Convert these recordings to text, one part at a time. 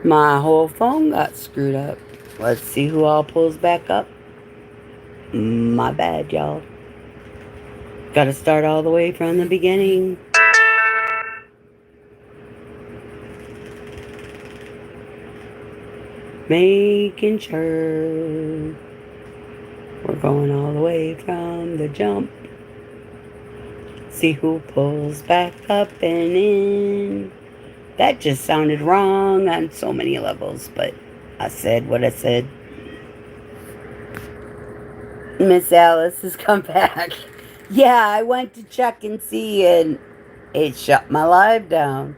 My whole phone got screwed up. Let's see who all pulls back up. My bad, y'all. Gotta start all the way from the beginning. Making sure we're going all the way from the jump. See who pulls back up and in. That just sounded wrong on so many levels, but I said what I said. Miss Alice has come back. Yeah, I went to check and see, and it shut my live down.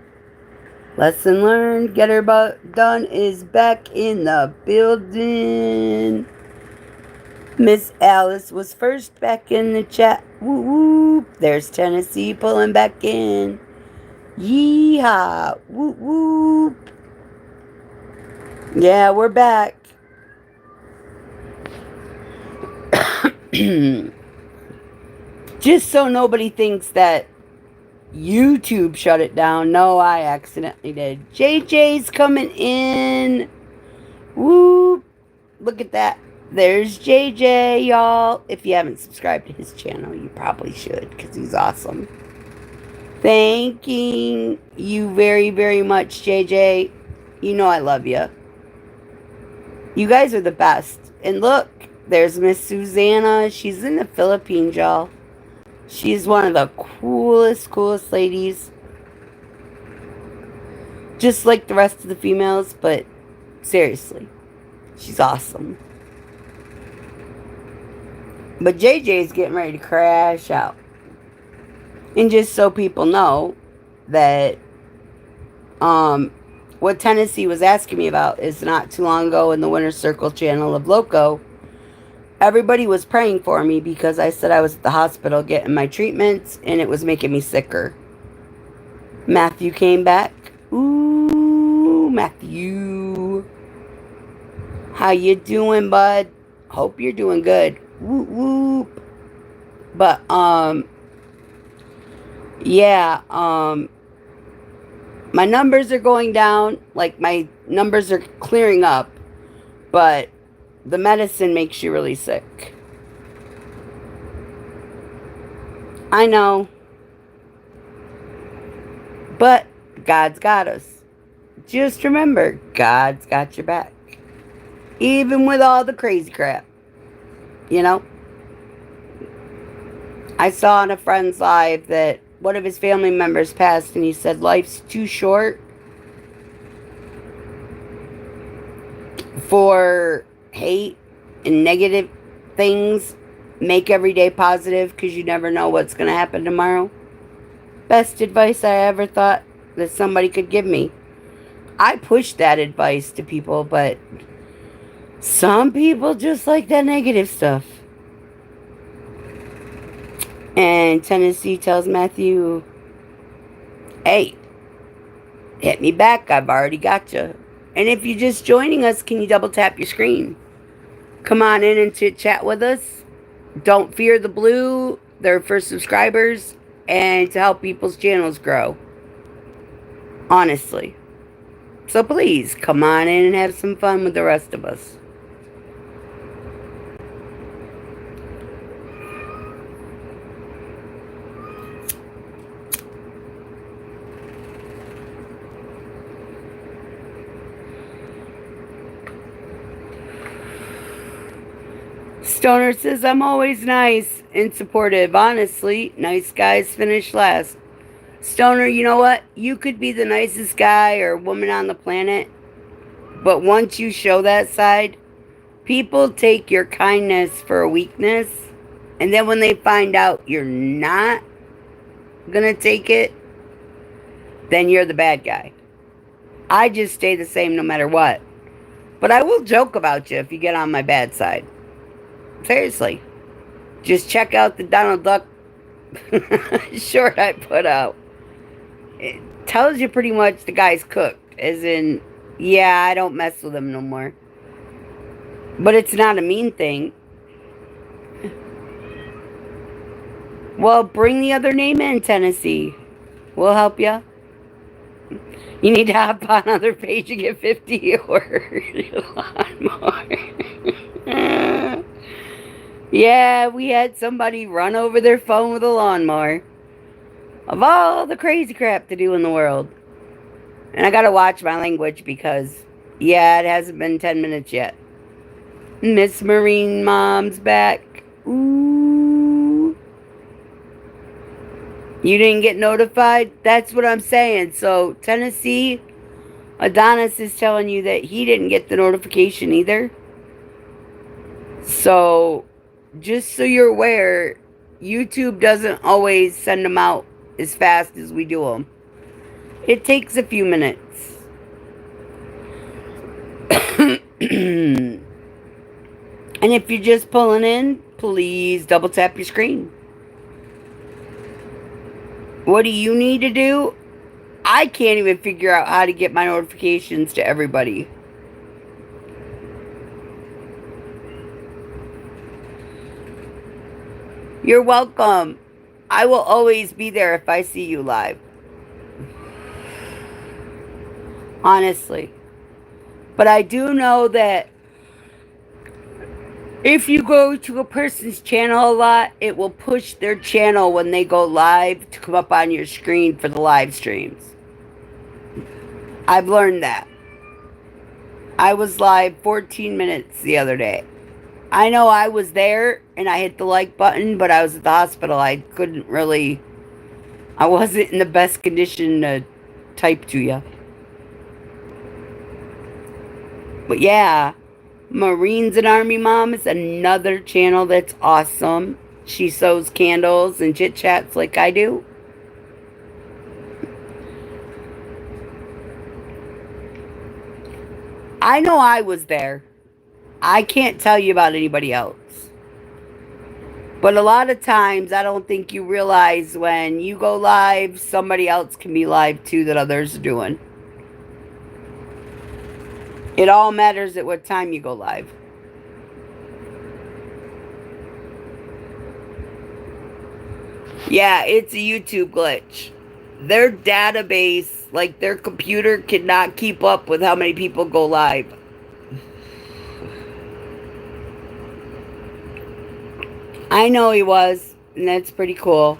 Lesson learned. Get her butt done is back in the building. Miss Alice was first back in the chat. Woo woo. There's Tennessee pulling back in. Yeehaw. Woo woo. Yeah, we're back. Just so nobody thinks that YouTube shut it down. No, I accidentally did. JJ's coming in. Woo. Look at that. There's JJ, y'all. If you haven't subscribed to his channel, you probably should because he's awesome. Thanking you very, very much, JJ. You know I love you. You guys are the best. And look, there's Miss Susanna. She's in the Philippines, y'all. She's one of the coolest ladies. Just like the rest of the females, but seriously, she's awesome. But JJ's getting ready to crash out. And just so people know that what Tennessee was asking me about is not too long ago in the Winner Circle channel of Loco, everybody was praying for me because I said I was at the hospital getting my treatments and it was making me sicker. Matthew came back. Ooh, Matthew. How you doing, bud? Hope you're doing good. Whoop whoop. But yeah, my numbers are going down. Like my numbers are clearing up, but the medicine makes you really sick. I know. But God's got us. Just remember, God's got your back. Even with all the crazy crap. You know? I saw on a friend's live that one of his family members passed and he said life's too short for hate and negative things. Make every day positive because you never know what's going to happen tomorrow. Best advice I ever thought that somebody could give me. I push that advice to people, but some people just like that negative stuff. And Tennessee tells Matthew, hey, hit me back. I've already got you. And if you're just joining us, can you double tap your screen? Come on in and chit chat with us. Don't fear the blue. They're for subscribers and to help people's channels grow. Honestly. So please, come on in and have some fun with the rest of us. Stoner says, I'm always nice and supportive. Honestly, nice guys finish last. Stoner, you know what? You could be the nicest guy or woman on the planet, but once you show that side, people take your kindness for a weakness, and then when they find out you're not gonna take it, then you're the bad guy. I just stay the same no matter what. But I will joke about you if you get on my bad side. Seriously. Just check out the Donald Duck short I put out. It tells you pretty much the guy's cooked. As in, yeah, I don't mess with him no more. But it's not a mean thing. Well, bring the other name in, Tennessee. We'll help you. You need to hop on another page and get 50 or lawnmower. Yeah, we had somebody run over their phone with a lawnmower. Of all the crazy crap to do in the world. And I gotta watch my language because, yeah, it hasn't been 10 minutes yet. Miss Marine Mom's back. Ooh. You didn't get notified? That's what I'm saying. So, Tennessee, Adonis is telling you that he didn't get the notification either. So, just so you're aware, YouTube doesn't always send them out as fast as we do them. It takes a few minutes. And if you're just pulling in, please double tap your screen. What do you need to do? I can't even figure out how to get my notifications to everybody. You're welcome. I will always be there if I see you live. Honestly. But I do know that if you go to a person's channel a lot, it will push their channel when they go live to come up on your screen for the live streams. I've learned that. I was live 14 minutes the other day. I know I was there and I hit the like button, but I was at the hospital. I wasn't in the best condition to type to you. But yeah, Marines and Army Mom is another channel that's awesome. She sews candles and chit chats like I do. I know I was there. I can't tell you about anybody else. But a lot of times, I don't think you realize when you go live, somebody else can be live too that others are doing. It all matters at what time you go live. Yeah, it's a YouTube glitch. Their database, like their computer, cannot keep up with how many people go live. I know he was, and that's pretty cool.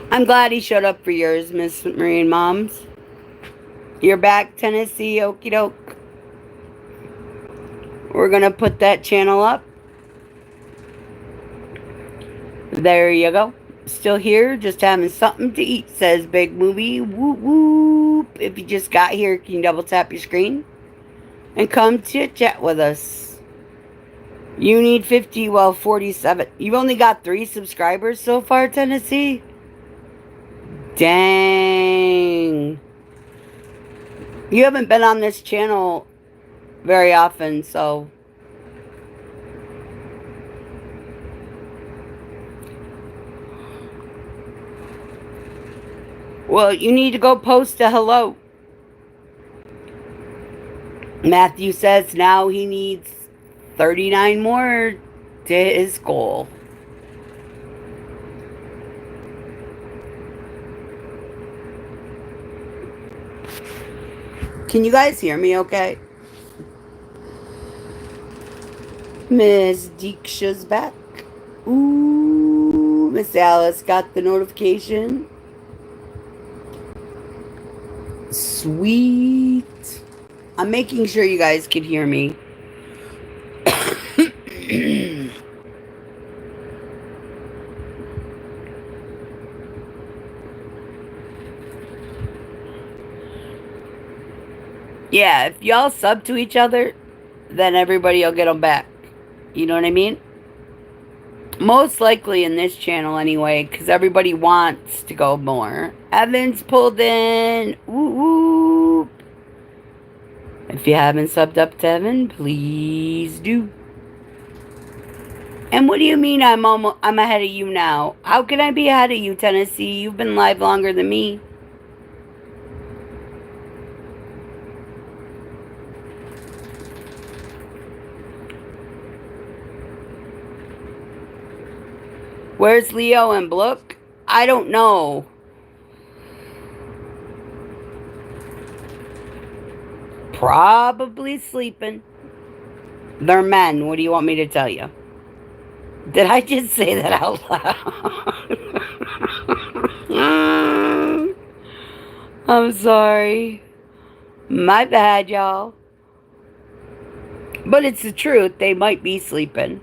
I'm glad he showed up for yours, Miss Marine Moms. You're back, Tennessee, okie doke. We're gonna put that channel up. There you go. Still here, just having something to eat, says Big Movie. Whoop whoop. If you just got here, can you double tap your screen and come chit chat with us? You need 50, well, 47. You've only got 3 subscribers so far, Tennessee? Dang. You haven't been on this channel very often, so. Well, you need to go post a hello. Matthew says now he needs 39 more to his goal. Can you guys hear me okay? Miss Deeksha's back. Ooh, Miss Alice got the notification. Sweet. I'm making sure you guys can hear me. Yeah, if y'all sub to each other, then everybody will get them back. You know what I mean? Most likely in this channel anyway, because everybody wants to go more. Evan's pulled in. Woo woo. If you haven't subbed up to Evan, please do. And what do you mean I'm ahead of you now? How can I be ahead of you, Tennessee? You've been live longer than me. Where's Leo and Blook? I don't know. Probably sleeping. They're men. What do you want me to tell you? Did I just say that out loud? I'm sorry. My bad, y'all. But it's the truth. They might be sleeping.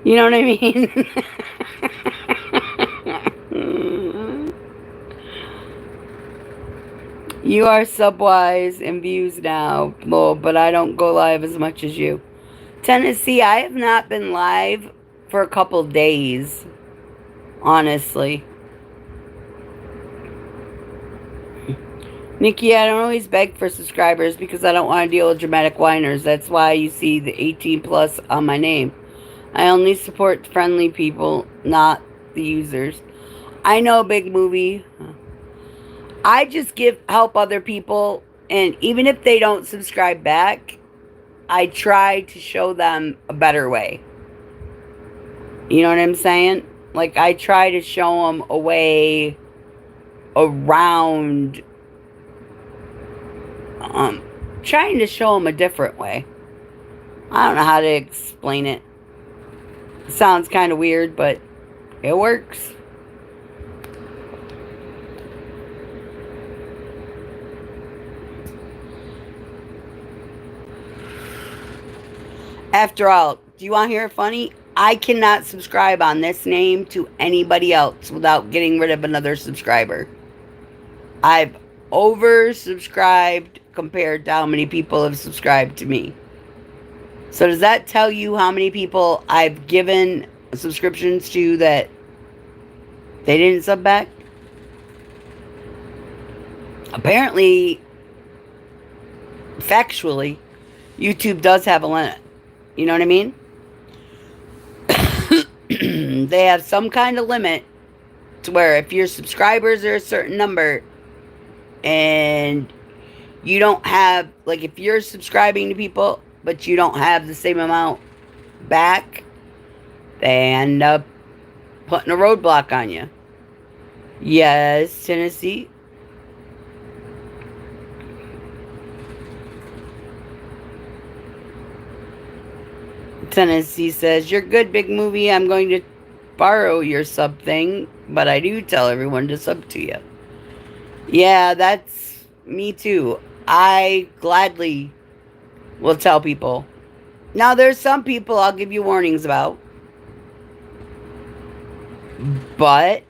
You know what I mean? You are subwise in views now, but I don't go live as much as you. Tennessee, I have not been live for a couple days, honestly. Nikki, I don't always beg for subscribers because I don't want to deal with dramatic whiners. That's why you see the 18 plus on my name. I only support friendly people, not the users. I know, big movie. I just help other people, and even if they don't subscribe back, I try to show them a better way. You know what I'm saying? Like, I try to show them a way around, trying to show them a different way. I don't know how to explain it. It sounds kind of weird, but it works. After all, do you want to hear it funny? I cannot subscribe on this name to anybody else without getting rid of another subscriber. I've oversubscribed compared to how many people have subscribed to me. So does that tell you how many people I've given subscriptions to that they didn't sub back? Apparently, factually, YouTube does have a limit. You know what I mean? They have some kind of limit to where if your subscribers are a certain number and you don't have, like, if you're subscribing to people but you don't have the same amount back, they end up putting a roadblock on you. Yes, Tennessee. Tennessee says, "You're good, big movie. I'm going to borrow your sub thing, but I do tell everyone to sub to you." Yeah, that's me too. I gladly will tell people. Now, there's some people I'll give you warnings about. But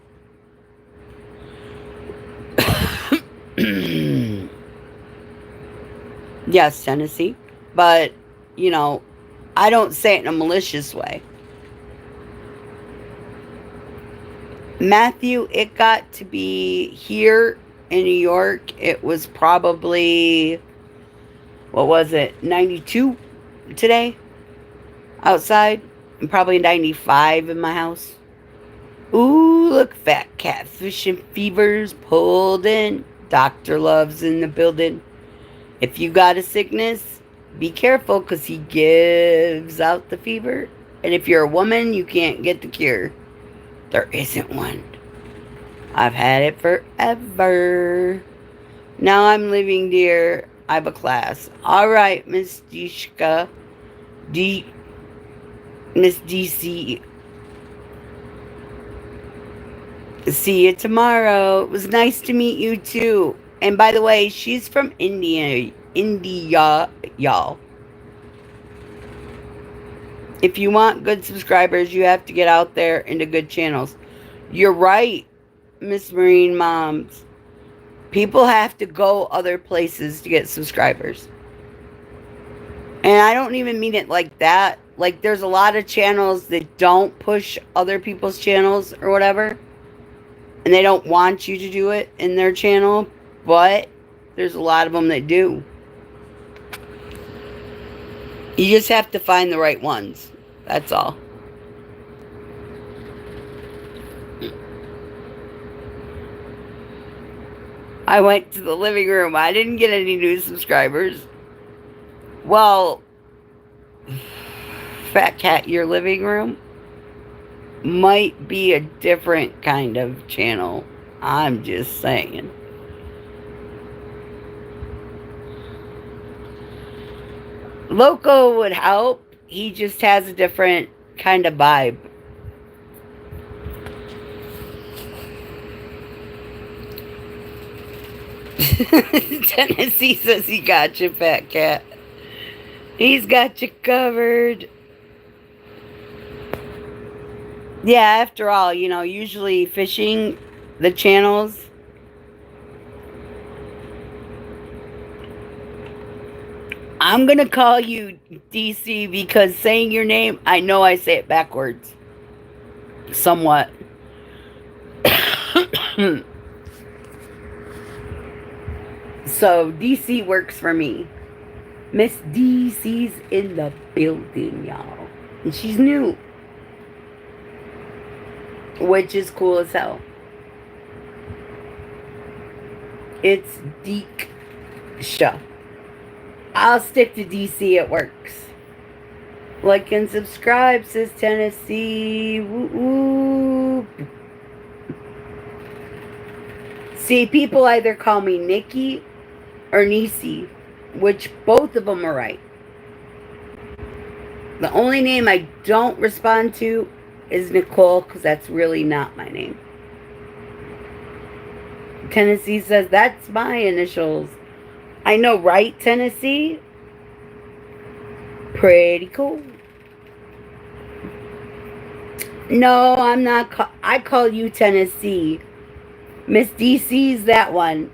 yes, Tennessee. But, you know, I don't say it in a malicious way. Matthew, it got to be here in New York. It was probably, what was it, 92 today outside, and probably 95 in my house. Ooh, look, fat catfish and fevers pulled in. Dr. Love's in the building. If you got a sickness, be careful because he gives out the fever. And if you're a woman, you can't get the cure. There isn't one. I've had it forever. Now I'm living dear. I have a class. All right, Miss Dishka. Miss DC. See you tomorrow. It was nice to meet you too. And by the way, she's from India, y'all. If you want good subscribers, you have to get out there into good channels. You're right, Miss Marine Moms. People have to go other places to get subscribers. And I don't even mean it like that. Like, there's a lot of channels that don't push other people's channels or whatever. And they don't want you to do it in their channel. But there's a lot of them that do. You just have to find the right ones. That's all. I went to the living room. I didn't get any new subscribers. Well, Fat Cat, your living room? might be a different kind of channel. I'm just saying. Loco would help. He just has a different kind of vibe. Tennessee says he got you, fat cat. He's got you covered. Yeah, after all, usually fishing, the channels, I'm going to call you DC because saying your name, I know I say it backwards. Somewhat. So DC works for me. Miss DC's in the building, y'all. And she's new. Which is cool as hell. It's Deek-sha. I'll stick to DC, it works. Like and subscribe, says Tennessee. Woo-woo. See, people either call me Nicci or Nicci, which both of them are right. The only name I don't respond to is Nicole, because that's really not my name. Tennessee says, that's my initials. I know, right, Tennessee? Pretty cool. No, I'm not. I call you Tennessee. Miss DC's that one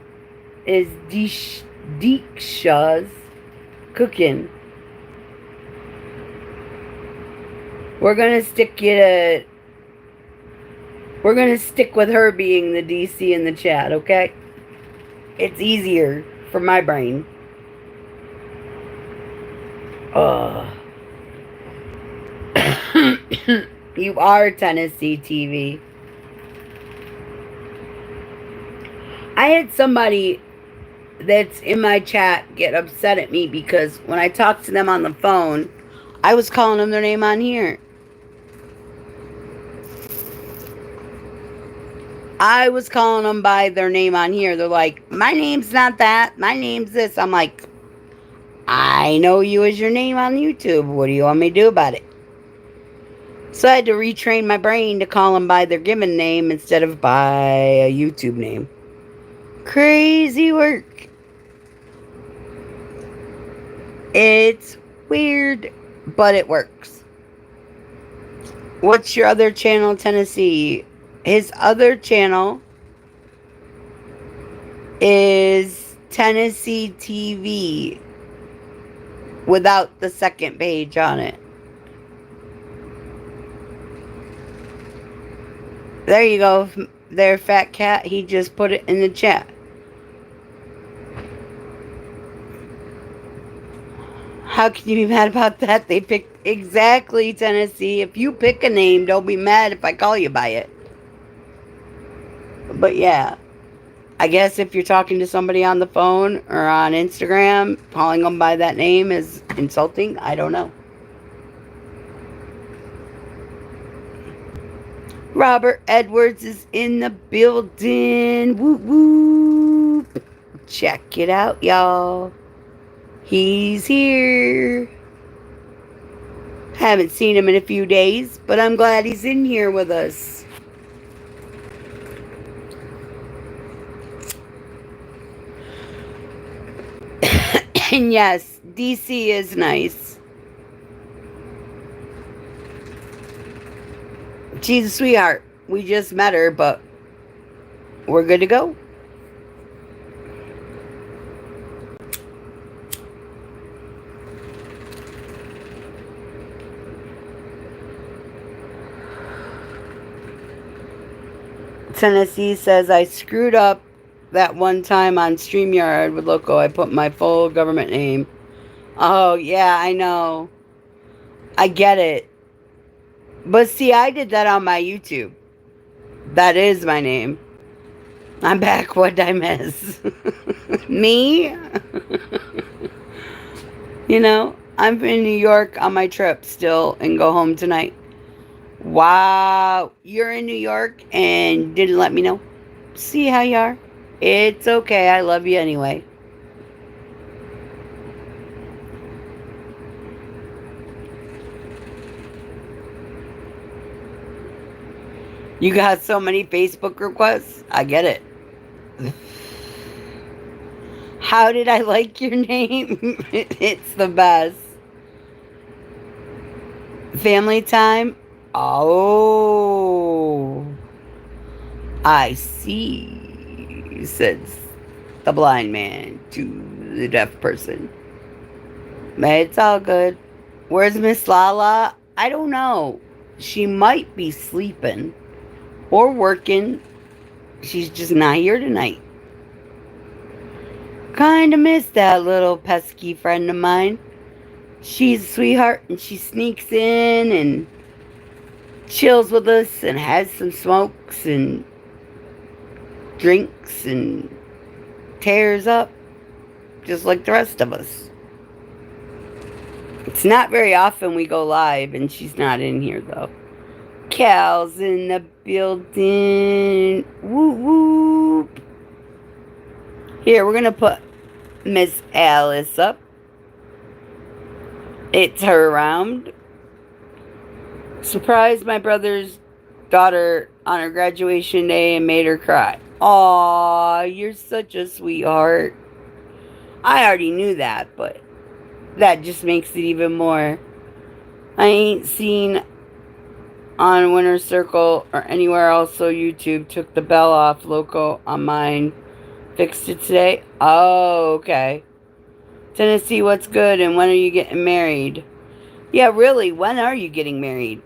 is Deek-sha's cooking. We're gonna stick with her being the DC in the chat, okay? It's easier for my brain. You are Tennessee TV. I had somebody that's in my chat get upset at me because when I talked to them on the phone, I was calling them their name on here. I was calling them by their name on here. They're like, my name's not that. My name's this. I'm like, I know you as your name on YouTube. What do you want me to do about it? So I had to retrain my brain to call them by their given name instead of by a YouTube name. Crazy work. It's weird, but it works. What's your other channel, Tennessee? His other channel is Tennessee TV without the second page on it. There you go. There, fat cat. He just put it in the chat. How can you be mad about that? They picked exactly, Tennessee. If you pick a name, don't be mad if I call you by it. But yeah, I guess if you're talking to somebody on the phone or on Instagram, calling them by that name is insulting. I don't know. Robert Edwards is in the building. Whoop whoop. Check it out, y'all. He's here. Haven't seen him in a few days, but I'm glad he's in here with us. And yes, DC is nice. She's a sweetheart. We just met her, but we're good to go. Tennessee says, I screwed up that one time on StreamYard with Loco. I put my full government name. Oh, yeah, I know. I get it. But see, I did that on my YouTube. That is my name. I'm back. What did I miss? Me? I'm in New York on my trip still and go home tonight. Wow, you're in New York and didn't let me know. See how you are. It's okay. I love you anyway. You got so many Facebook requests. I get it. How did I like your name? It's the best. Family time? Oh, I see, says the blind man to the deaf person. It's all good. Where's Miss Lala? I don't know. She might be sleeping or working. She's just not here tonight. Kinda miss that little pesky friend of mine. She's a sweetheart and she sneaks in and chills with us and has some smokes and drinks and tears up just like the rest of us. It's not very often we go live and she's not in here though. Cal's in the building. Whoop whoop. Here, we're gonna put Miss Alice up. It's her round. Surprised my brother's daughter on her graduation day and made her cry. Aw, you're such a sweetheart. I already knew that, but that just makes it even more. I ain't seen on Winter Circle or anywhere else, so YouTube took the bell off loco on mine. Fixed it today? Oh, okay. Tennessee, what's good and when are you getting married? Yeah, really, when are you getting married?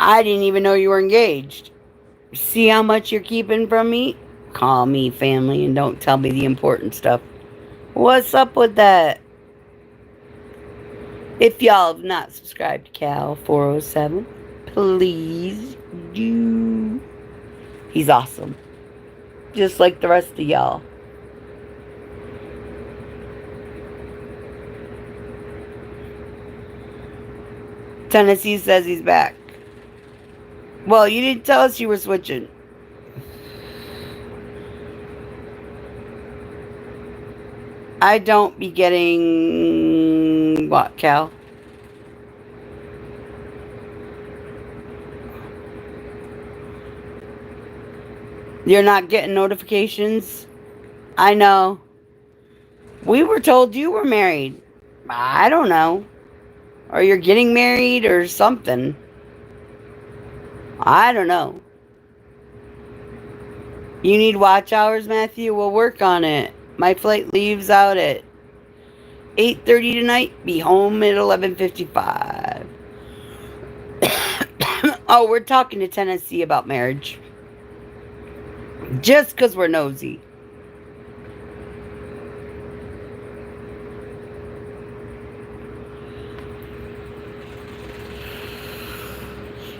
I didn't even know you were engaged. See how much you're keeping from me? Call me family and don't tell me the important stuff. What's up with that? If y'all have not subscribed to Cal 407, please do. He's awesome. Just like the rest of y'all. Tennessee says he's back. Well, you didn't tell us you were switching. I don't be getting what, Cal? You're not getting notifications? I know. We were told you were married. I don't know. Or you're getting married or something. I don't know. You need watch hours, Matthew? We'll work on it. My flight leaves out at 8:30 tonight. Be home at 11:55. Oh, we're talking to Tennessee about marriage. Just because we're nosy.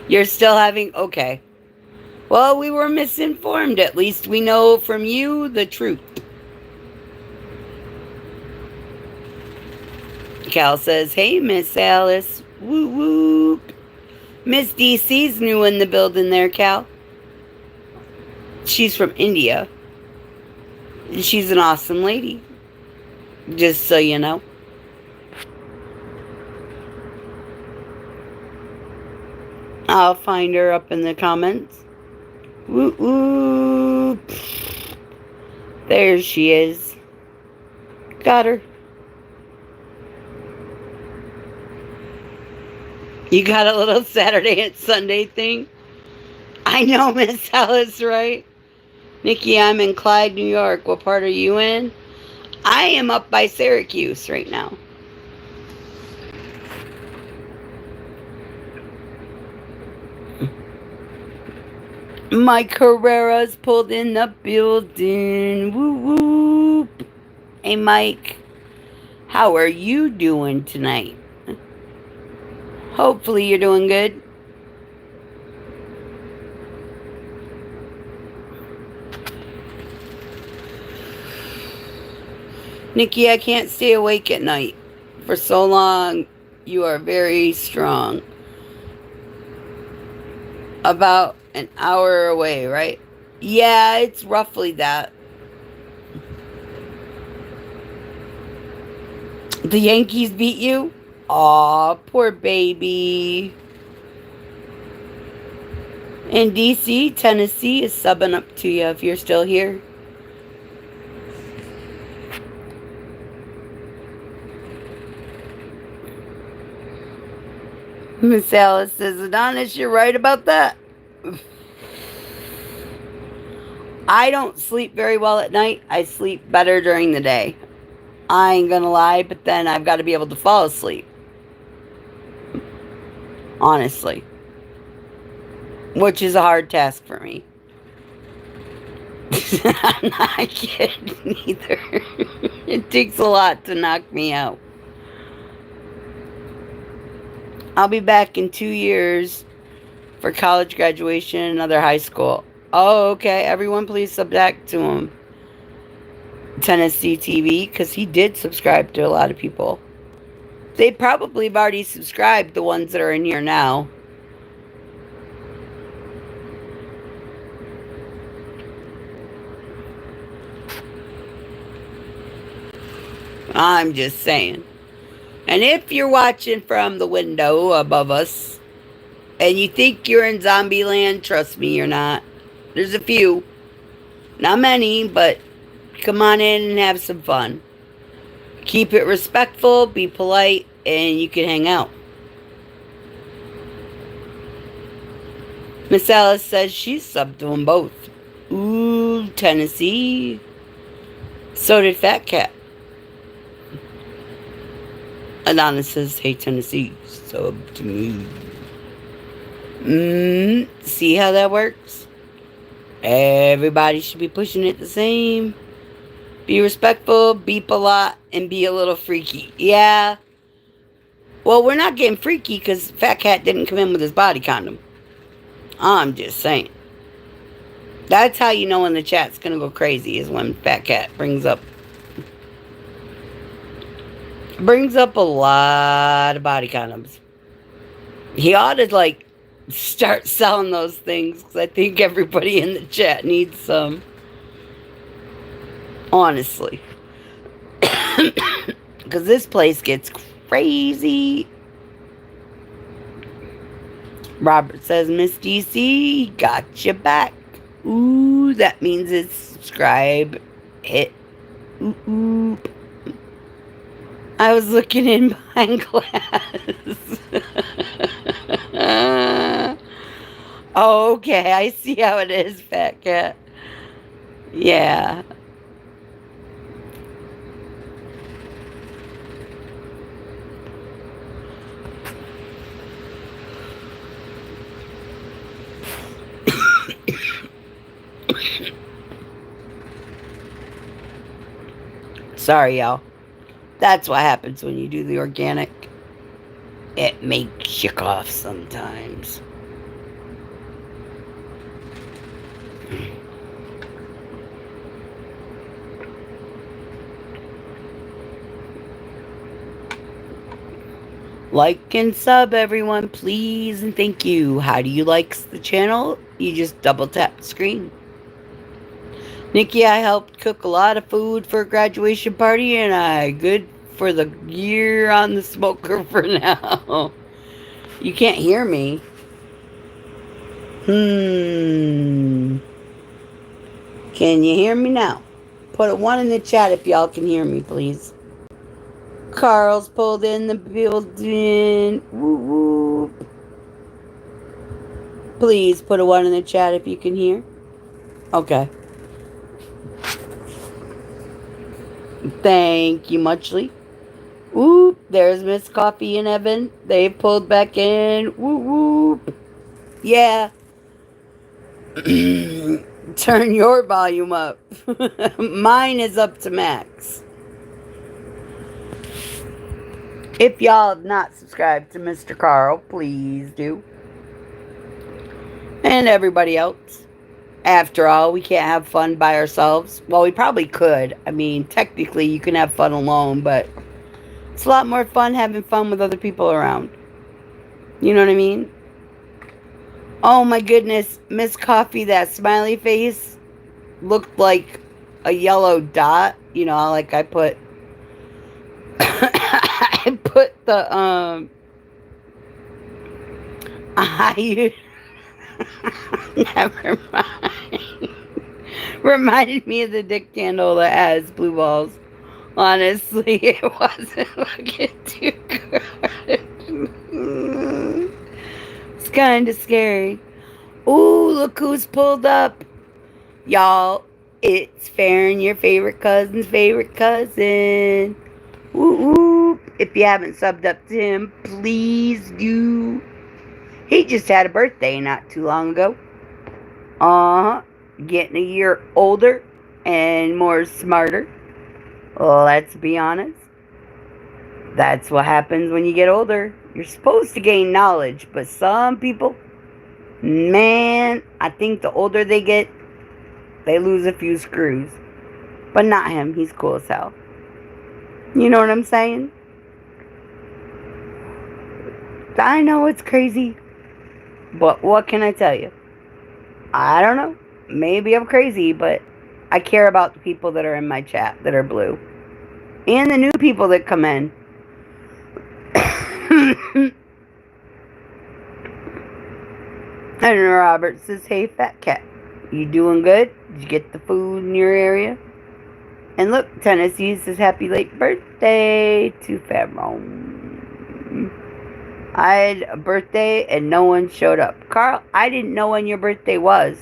You're still having... Okay. Well, we were misinformed. At least we know from you the truth. Cal says, hey, Miss Alice. Woo woo. Miss DC's new in the building there, Cal. She's from India. She's an awesome lady. Just so you know. I'll find her up in the comments. Woo woo. There she is. Got her. You got a little Saturday and Sunday thing? I know, Miss Alice, right? Nikki, I'm in Clyde, New York. What part are you in? I am up by Syracuse right now. Mike Herrera's pulled in the building. Woo woo. Hey, Mike. How are you doing tonight? Hopefully you're doing good. Nikki, I can't stay awake at night for so long. You are very strong. About an hour away, right? Yeah, it's roughly that. The Yankees beat you? Aw, poor baby. In DC, Tennessee is subbing up to you if you're still here. Miss Alice says, Adonis, you're right about that. I don't sleep very well at night. I sleep better during the day. I ain't gonna lie, but then I've got to be able to fall asleep. Honestly. Which is a hard task for me. I'm not kidding either. It takes a lot to knock me out. I'll be back in 2 years for college graduation and another high school. Oh, okay. Everyone, please subject to him. Tennessee TV, because he did subscribe to a lot of people. They probably have already subscribed, the ones that are in here now. I'm just saying. And if you're watching from the window above us and you think you're in zombie land, trust me, you're not. There's a few. Not many, but come on in and have some fun. Keep it respectful, be polite, and you can hang out. Miss Alice says she's subbed to them both. Ooh, Tennessee. So did Fat Cat. Adonis says, hey, Tennessee, sub to me. See how that works? Everybody should be pushing it the same. Be respectful, be polite, and be a little freaky. Yeah. Well, we're not getting freaky because Fat Cat didn't come in with his body condom. I'm just saying. That's how you know when the chat's going to go crazy, is when Fat Cat brings up a lot of body condoms. He ought to, start selling those things, because I think everybody in the chat needs some. Honestly. Because this place gets crazy. Robert says, Miss DC, got you back. Ooh, that means it's subscribe. Hit. Ooh. I was looking in behind glass. Oh, okay, I see how it is, Fat Cat. Yeah. Sorry, y'all. That's what happens when you do the organic. It makes you cough sometimes. Like and sub, everyone, please, and thank you. How do you like the channel? You just double tap the screen. Nicci, I helped cook a lot of food for a graduation party, and I good for the year on the smoker for now. You can't hear me. Can you hear me now? Put a 1 in the chat if y'all can hear me, please. Carl's pulled in the building. Woo woo. Please put a 1 in the chat if you can hear. Okay. Thank you muchly. Whoop, there's Miss Coffee and Evan. They've pulled back in. Whoop, whoop. Yeah. Turn your volume up. Mine is up to max. If y'all have not subscribed to Mr. Carl, please do. And everybody else. After all, we can't have fun by ourselves. Well, we probably could. I mean, technically, you can have fun alone, but It's a lot more fun having fun with other people around. You know what I mean? Oh my goodness, Miss Coffee, that smiley face looked like a yellow dot. You know, like I put I put the I never mind. Reminded me of the dick candle that has blue balls. Honestly, it wasn't looking too good. It's kind of scary. Ooh, look who's pulled up. Y'all, it's Farron, your favorite cousin's favorite cousin. Woo woo. If you haven't subbed up to him, please do. He just had a birthday not too long ago. Uh huh. Getting a year older and more smarter. Let's be honest. That's what happens when you get older. You're supposed to gain knowledge, but some people, man, I think the older they get, they lose a few screws. But not him. He's cool as hell. You know what I'm saying? I know it's crazy, but what can I tell you? I don't know. Maybe I'm crazy, but I care about the people that are in my chat that are blue. And the new people that come in. And Robert says, hey, fat cat, you doing good? Did you get the food in your area? And look, Tennessee says, happy late birthday to Farron. I had a birthday and no one showed up. Carl, I didn't know when your birthday was.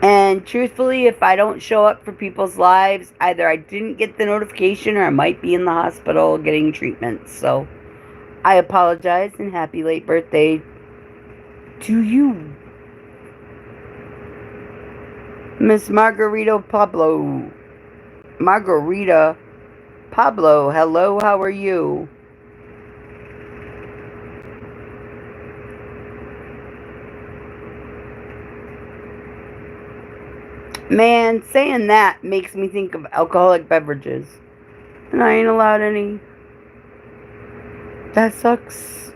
And truthfully, if I don't show up for people's lives, either I didn't get the notification or I might be in the hospital getting treatment. So I apologize and happy late birthday to you. Miss Margarita Pablo. Margarita Pablo, hello, how are you? Man, saying that makes me think of alcoholic beverages. And I ain't allowed any. That sucks.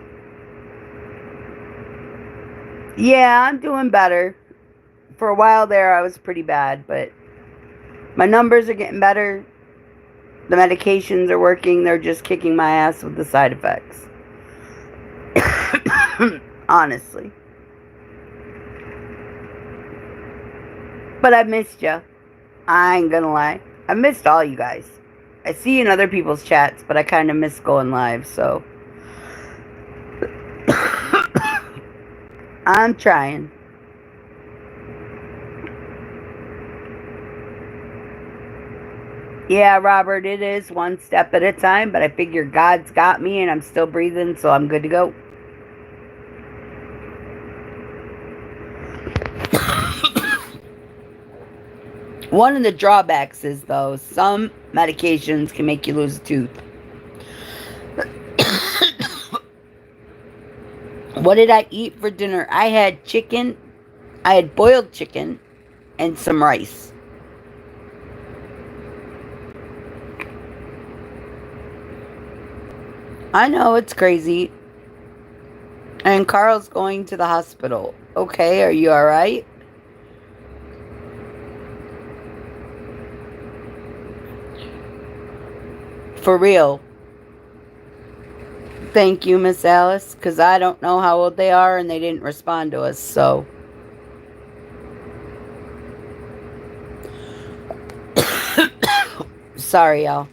Yeah, I'm doing better. For a while there, I was pretty bad, but my numbers are getting better. The medications are working. They're just kicking my ass with the side effects. Honestly. But I missed you. I ain't gonna lie. I missed all you guys. I see you in other people's chats, but I kind of miss going live, so. I'm trying. Yeah, Robert, it is one step at a time, but I figure God's got me and I'm still breathing, so I'm good to go. One of the drawbacks is, though, some medications can make you lose a tooth. What did I eat for dinner? I had chicken. I had boiled chicken and some rice. I know, it's crazy. And Carl's going to the hospital. Okay, are you alright? For real. Thank you, Miss Alice, because I don't know how old they are and they didn't respond to us, so. Sorry, y'all.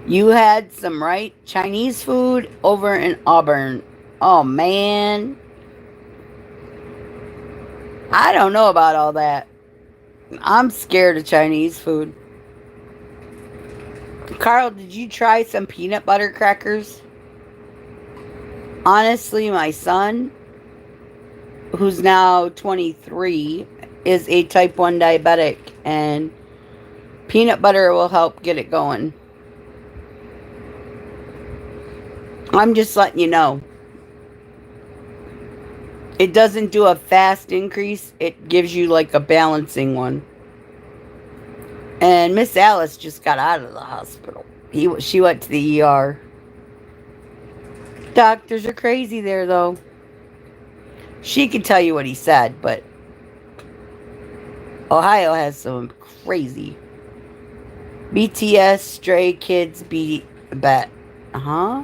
You had some right Chinese food over in Auburn. Oh, man. I don't know about all that. I'm scared of Chinese food. Carl, did you try some peanut butter crackers? Honestly, my son, who's now 23, is a type 1 diabetic, and peanut butter will help get it going. I'm just letting you know. It doesn't do a fast increase. It gives you like a balancing one. And Miss Alice just got out of the hospital. She went to the ER. Doctors are crazy there, though. She can tell you what he said, but Ohio has some crazy. BTS, Stray Kids, Bet. Huh?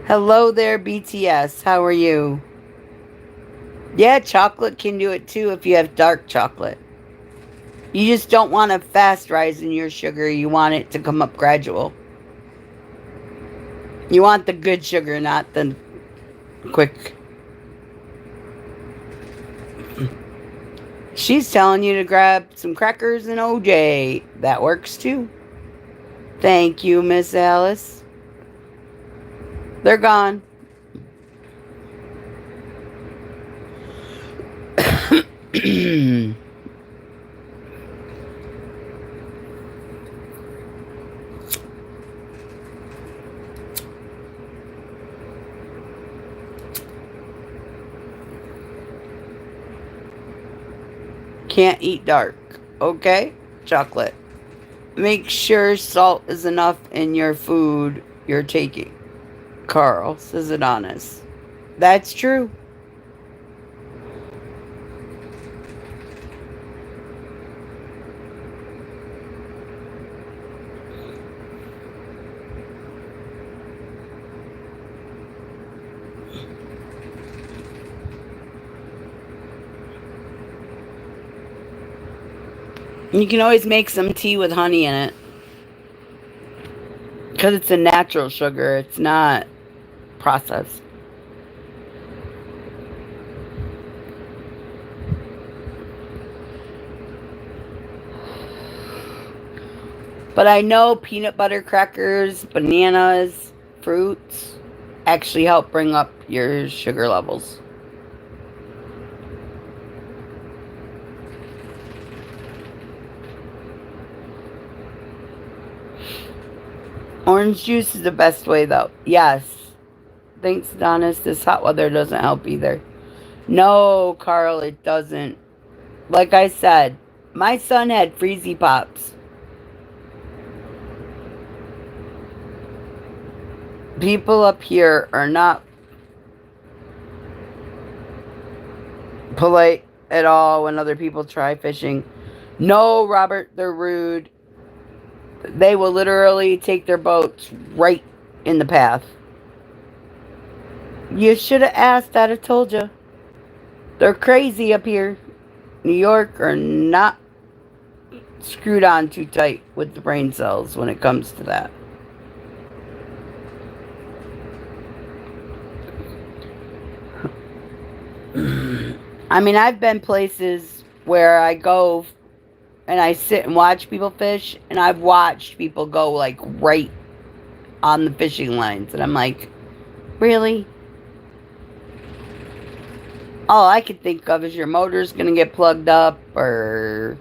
Hello there, BTS. How are you? Yeah, chocolate can do it too if you have dark chocolate. You just don't want a fast rise in your sugar. You want it to come up gradual. You want the good sugar, not the quick. She's telling you to grab some crackers and OJ. That works too. Thank you, Miss Alice. They're gone. Can't eat dark. Okay? Chocolate. Make sure salt is enough in your food you're taking. Carl says it honest. That's true. You can always make some tea with honey in it. Because it's a natural sugar. It's not processed. But I know peanut butter crackers, bananas, fruits actually help bring up your sugar levels. Orange juice is the best way, though. Yes. Thanks, Adonis. This hot weather doesn't help either. No, Carl, it doesn't. Like I said, my son had Freezy Pops. People up here are not polite at all when other people try fishing. No, Robert, they're rude. They will literally take their boats right in the path. You should have asked. I'd have told you. They're crazy up here. New York are not screwed on too tight with the brain cells when it comes to that. I mean, I've been places where I go and I sit and watch people fish, and I've watched people go like right on the fishing lines, and I'm like, really? All I could think of is your motor's gonna get plugged up or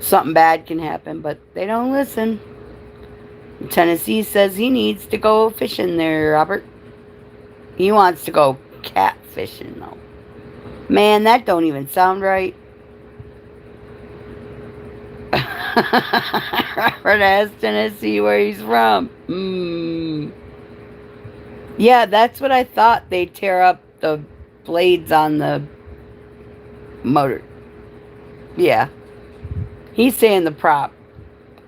something bad can happen, but they don't listen. Tennessee says he needs to go fishing there, Robert. He wants to go catfishing though. Man, that don't even sound right. Robert asked Tennessee where he's from. Yeah, that's what I thought. They tear up the blades on the motor. Yeah. He's saying the prop.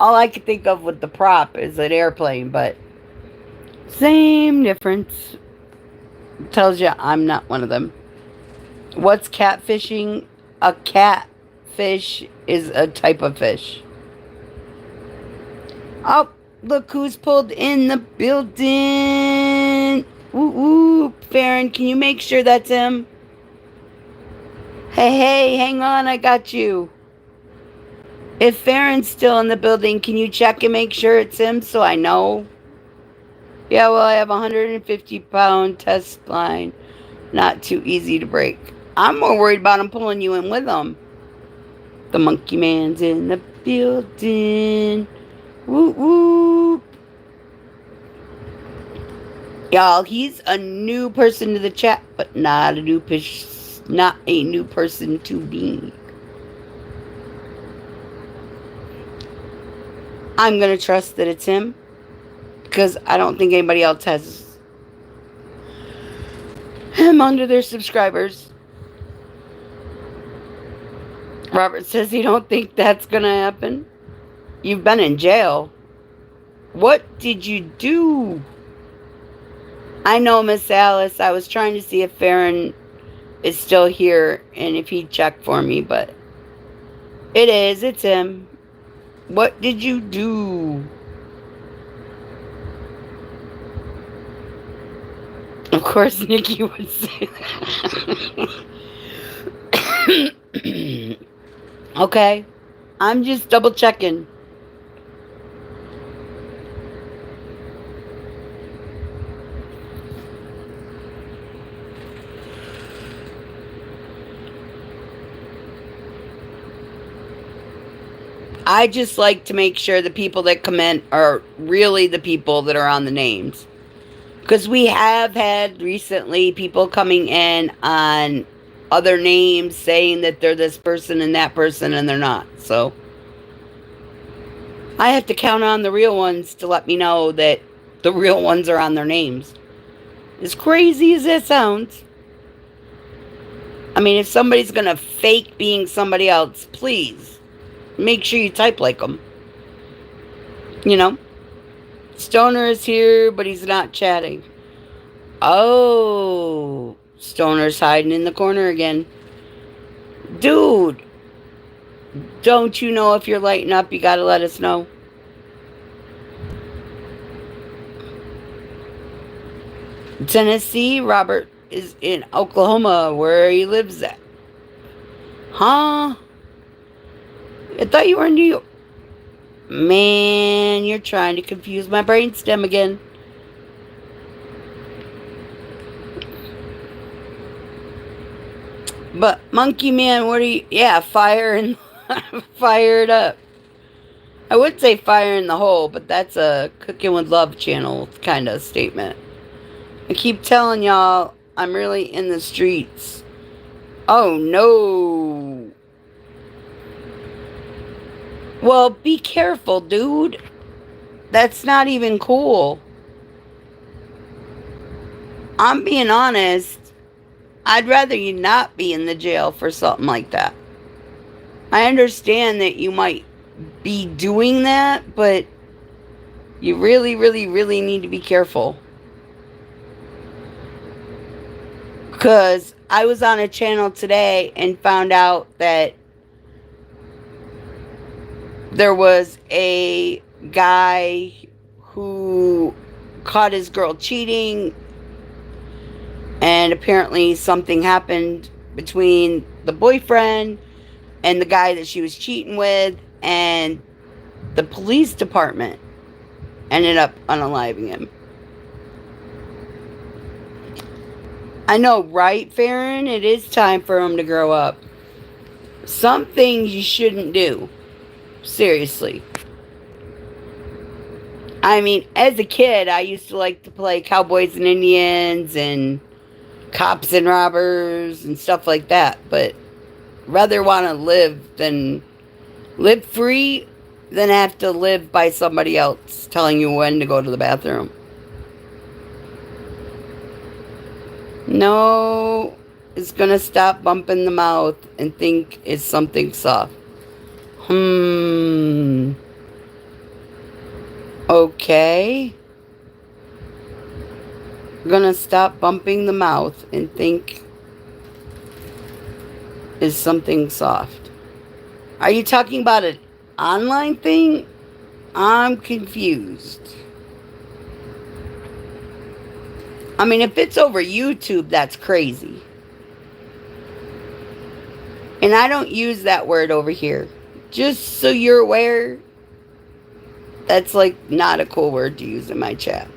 All I could think of with the prop is an airplane, but same difference. Tells you I'm not one of them. What's catfishing? A catfish is a type of fish. Oh, look who's pulled in the building. Woo, Farron, can you make sure that's him? Hey, hang on, I got you. If Farron's still in the building, can you check and make sure it's him so I know? Yeah, well, I have a 150-pound test line. Not too easy to break. I'm more worried about him pulling you in with him. The monkey man's in the building. Woo. Y'all, he's a new person to the chat, but not a new person to me. I'm gonna trust that it's him because I don't think anybody else has him under their subscribers. Robert says he don't think that's gonna happen. You've been in jail. What did you do? I know, Miss Alice. I was trying to see if Farron is still here and if he'd check for me, but it is. It's him. What did you do? Of course, Nicci would say that. Okay. I'm just double checking. I just like to make sure the people that comment are really the people that are on the names. Because we have had recently people coming in on other names saying that they're this person and that person and they're not. So I have to count on the real ones to let me know that the real ones are on their names. As crazy as that sounds. I mean, if somebody's going to fake being somebody else, please make sure you type like them. You know? Stoner is here, but he's not chatting. Oh, Stoner's hiding in the corner again. Dude, don't you know if you're lighting up? You gotta let us know. Tennessee, Robert is in Oklahoma, where he lives at. Huh? I thought you were in New York. Man, you're trying to confuse my brainstem again. But Monkey Man, what are you? Yeah, fire and fire it up. I would say fire in the hole, but that's a Cooking with Love channel kind of statement. I keep telling y'all, I'm really in the streets. Oh no. Well, be careful, dude. That's not even cool. I'm being honest. I'd rather you not be in the jail for something like that. I understand that you might be doing that, but you really, really, really need to be careful. Because I was on a channel today and found out that there was a guy who caught his girl cheating, and apparently something happened between the boyfriend and the guy that she was cheating with, and the police department ended up unaliving him. I know, right, Farron? It is time for him to grow up. Some things you shouldn't do. Seriously. I mean, as a kid, I used to like to play Cowboys and Indians and cops and robbers and stuff like that. But rather want to live free than have to live by somebody else telling you when to go to the bathroom. No, it's gonna stop bumping the mouth and think it's something soft. Okay. Gonna stop bumping the mouth and think is something soft. Are you talking about an online thing? I'm confused. I mean, if it's over YouTube, that's crazy. And I don't use that word over here. Just so you're aware, that's like not a cool word to use in my chat.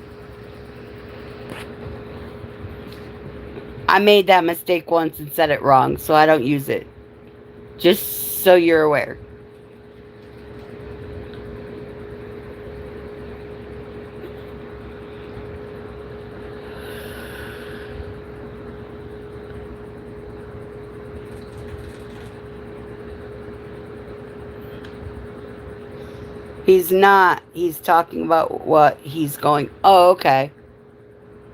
I made that mistake once and said it wrong, so I don't use it. Just so you're aware. He's not. He's talking about what he's going. Oh, okay.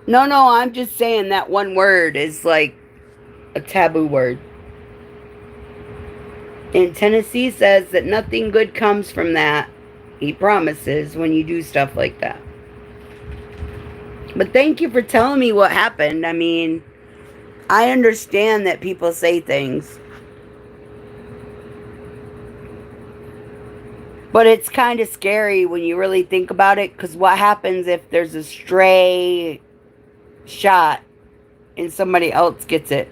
No, no, I'm just saying that one word is like a taboo word. And Tennessee says that nothing good comes from that. He promises when you do stuff like that. But thank you for telling me what happened. I mean, I understand that people say things. But it's kind of scary when you really think about it, because what happens if there's a stray shot and somebody else gets it?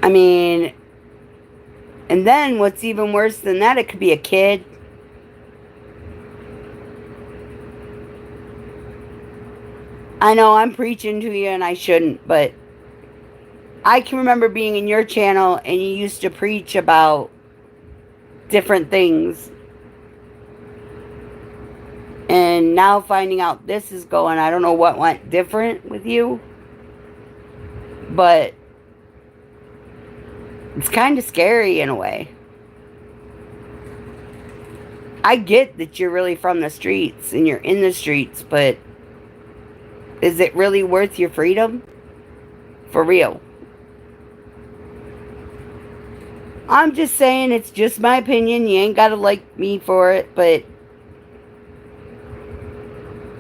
I mean, and then what's even worse than that, it could be a kid. I know I'm preaching to you and I shouldn't, but I can remember being in your channel and you used to preach about different things. And now finding out this is going, I don't know what went different with you. But it's kind of scary in a way. I get that you're really from the streets and you're in the streets, but is it really worth your freedom? For real. I'm just saying, it's just my opinion. You ain't got to like me for it, but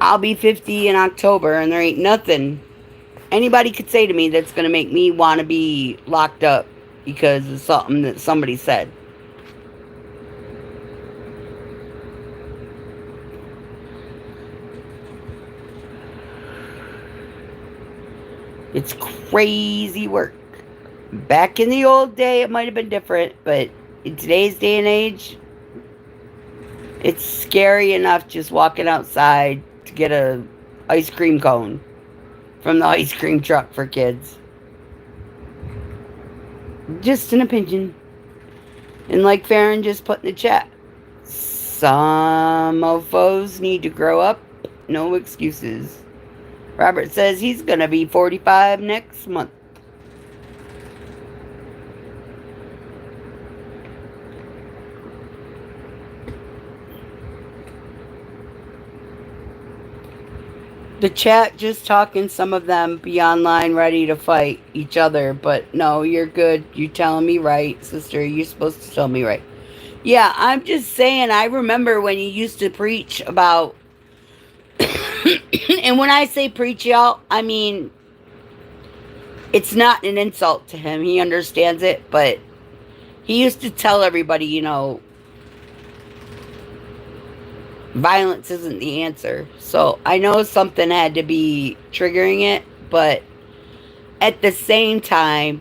I'll be 50 in October and there ain't nothing anybody could say to me that's going to make me want to be locked up because of something that somebody said. It's crazy work. Back in the old day, it might have been different, but in today's day and age, it's scary enough just walking outside to get a ice cream cone from the ice cream truck for kids. Just an opinion. And like Farron just put in the chat, some mofos need to grow up. No excuses. Robert says he's going to be 45 next month. The chat just talking, some of them be online ready to fight each other. But no, you're good. You're telling me right, sister. You're supposed to tell me right. Yeah, I'm just saying, I remember when you used to preach about... and when I say preach, y'all, I mean, it's not an insult to him. He understands it, but he used to tell everybody, you know, violence isn't the answer. So I know something had to be triggering it, but at the same time,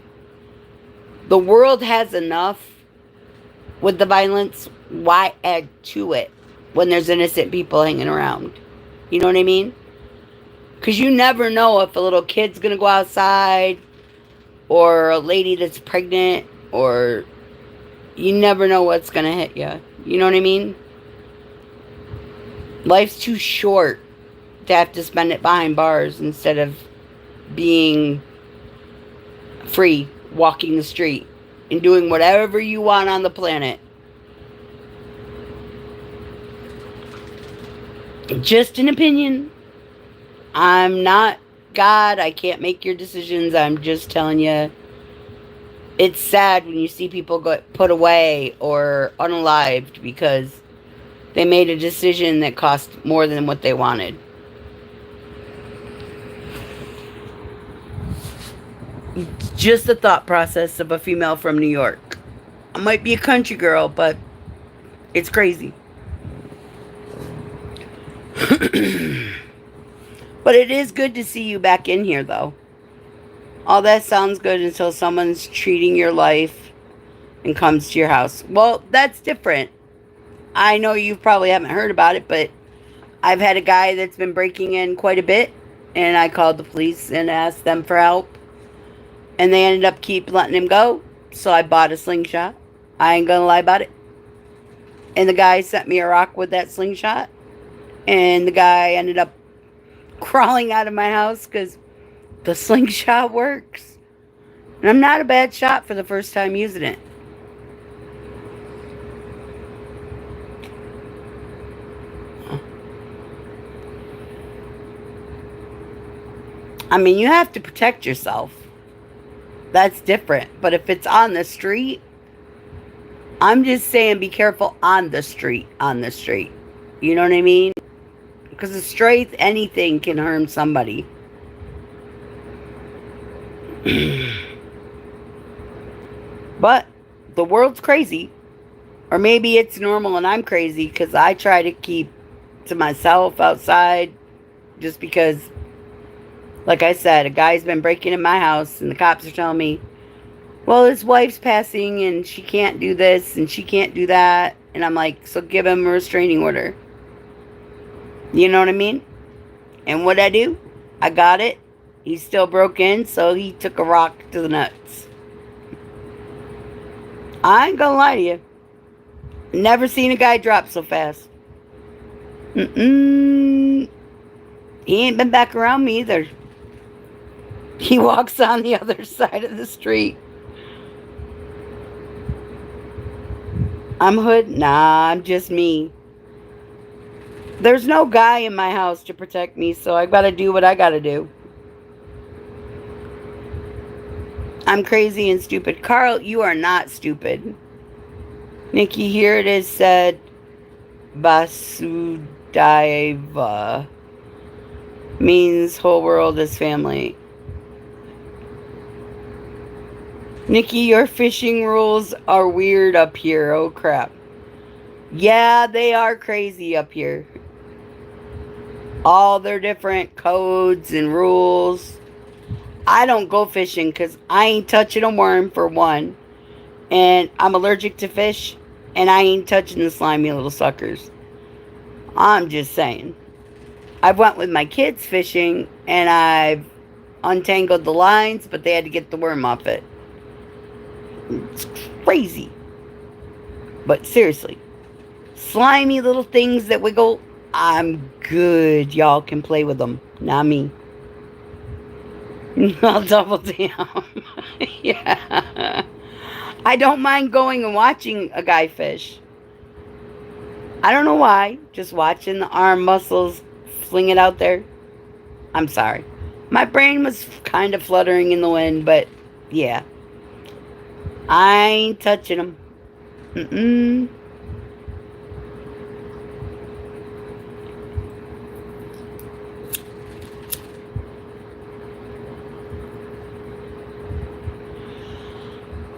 the world has enough with the violence. Why add to it when there's innocent people hanging around? You know what I mean? Because you never know if a little kid's going to go outside, or a lady that's pregnant, or you never know what's going to hit you. You know what I mean? Life's too short to have to spend it behind bars instead of being free, walking the street, and doing whatever you want on the planet. Just an opinion. I'm not God. I can't make your decisions. I'm just telling you, it's sad when you see people get put away or unalived because they made a decision that cost more than what they wanted. Just the thought process of a female from New York. I might be a country girl, but it's crazy. But it is good to see you back in here, though. All that sounds good until someone's treating your life and comes to your house. Well, that's different. I know you probably haven't heard about it, but I've had a guy that's been breaking in quite a bit, and I called the police and asked them for help, and they ended up keep letting him go. So I bought a slingshot. I ain't gonna lie about it. And the guy sent me a rock with that slingshot, and the guy ended up crawling out of my house because the slingshot works. And I'm not a bad shot for the first time using it. I mean, you have to protect yourself. That's different. But if it's on the street, I'm just saying be careful on the street. On the street. You know what I mean? Because a straight anything can harm somebody. But the world's crazy. Or maybe it's normal and I'm crazy because I try to keep to myself outside just because, like I said, a guy's been breaking in my house and the cops are telling me, well, his wife's passing and she can't do this and she can't do that. And I'm like, so give him a restraining order. You know what I mean? And what I do? I got it. He still broke in, so he took a rock to the nuts. I ain't gonna lie to you. Never seen a guy drop so fast. He ain't been back around me either. He walks on the other side of the street. I'm hood? Nah, I'm just me. There's no guy in my house to protect me, so I gotta do what I gotta do. I'm crazy and stupid. Carl, you are not stupid. Nikki, here it is said Vasudaiva means whole world is family. Nikki, your fishing rules are weird up here. Oh crap. Yeah, they are crazy up here. All their different codes and rules. I don't go fishing because I ain't touching a worm for one. And I'm allergic to fish. And I ain't touching the slimy little suckers. I'm just saying. I went with my kids fishing. And I've untangled the lines. But they had to get the worm off it. It's crazy. But seriously. Slimy little things that wiggle. I'm good. Y'all can play with them. Not me. I'll double down. Yeah. I don't mind going and watching a guy fish. I don't know why. Just watching the arm muscles fling it out there. I'm sorry. My brain was kind of fluttering in the wind, but yeah. I ain't touching them.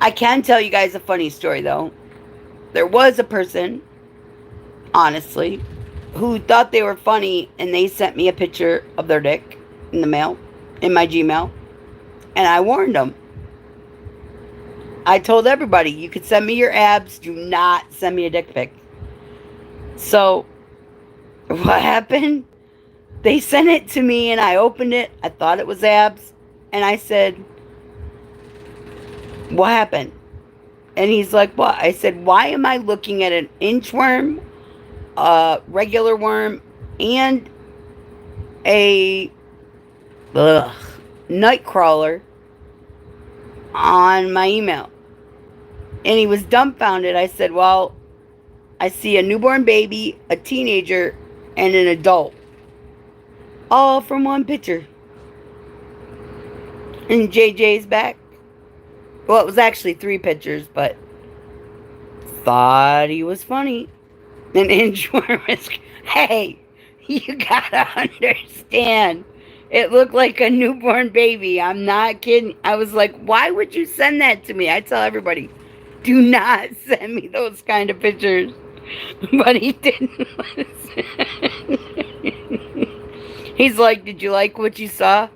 I can tell you guys a funny story, though. There was a person, honestly, who thought they were funny, and they sent me a picture of their dick in the mail, in my Gmail, and I warned them. I told everybody, you could send me your abs, do not send me a dick pic. So, what happened? They sent it to me, and I opened it. I thought it was abs, and I said, what happened? And he's like, what? I said, why am I looking at an inchworm, a regular worm, and a night crawler on my email? And he was dumbfounded. I said, well, I see a newborn baby, a teenager, and an adult. All from one picture. And JJ's back. Well, it was actually 3 pictures, but thought he was funny. An inchworm is... Hey, you gotta understand. It looked like a newborn baby. I'm not kidding. I was like, why would you send that to me? I tell everybody, do not send me those kind of pictures. But he didn't listen. He's like, did you like what you saw?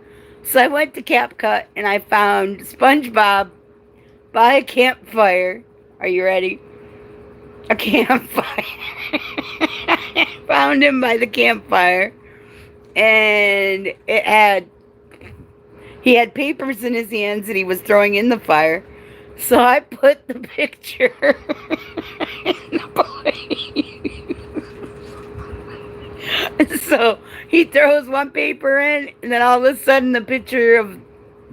So I went to CapCut and I found SpongeBob by a campfire. Are you ready? A campfire. I found him by the campfire. And he had papers in his hands that he was throwing in the fire. So I put the picture in the place. So he throws one paper in, and then all of a sudden the picture of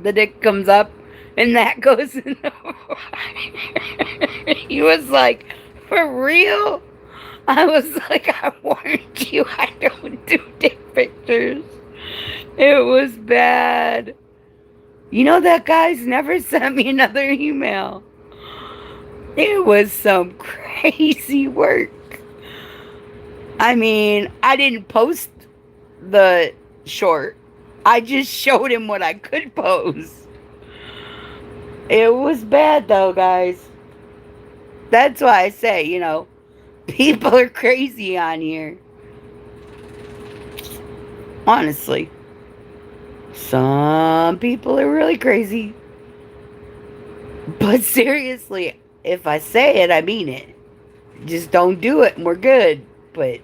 the dick comes up. And that goes in the fire. He was like, for real? I was like, I warned you, I don't do dick pictures. It was bad. You know, that guy's never sent me another email. It was some crazy work. I mean, I didn't post the short. I just showed him what I could post. It was bad though, guys. That's why I say, people are crazy on here. Honestly. Some people are really crazy. But seriously, if I say it, I mean it. Just don't do it and we're good. But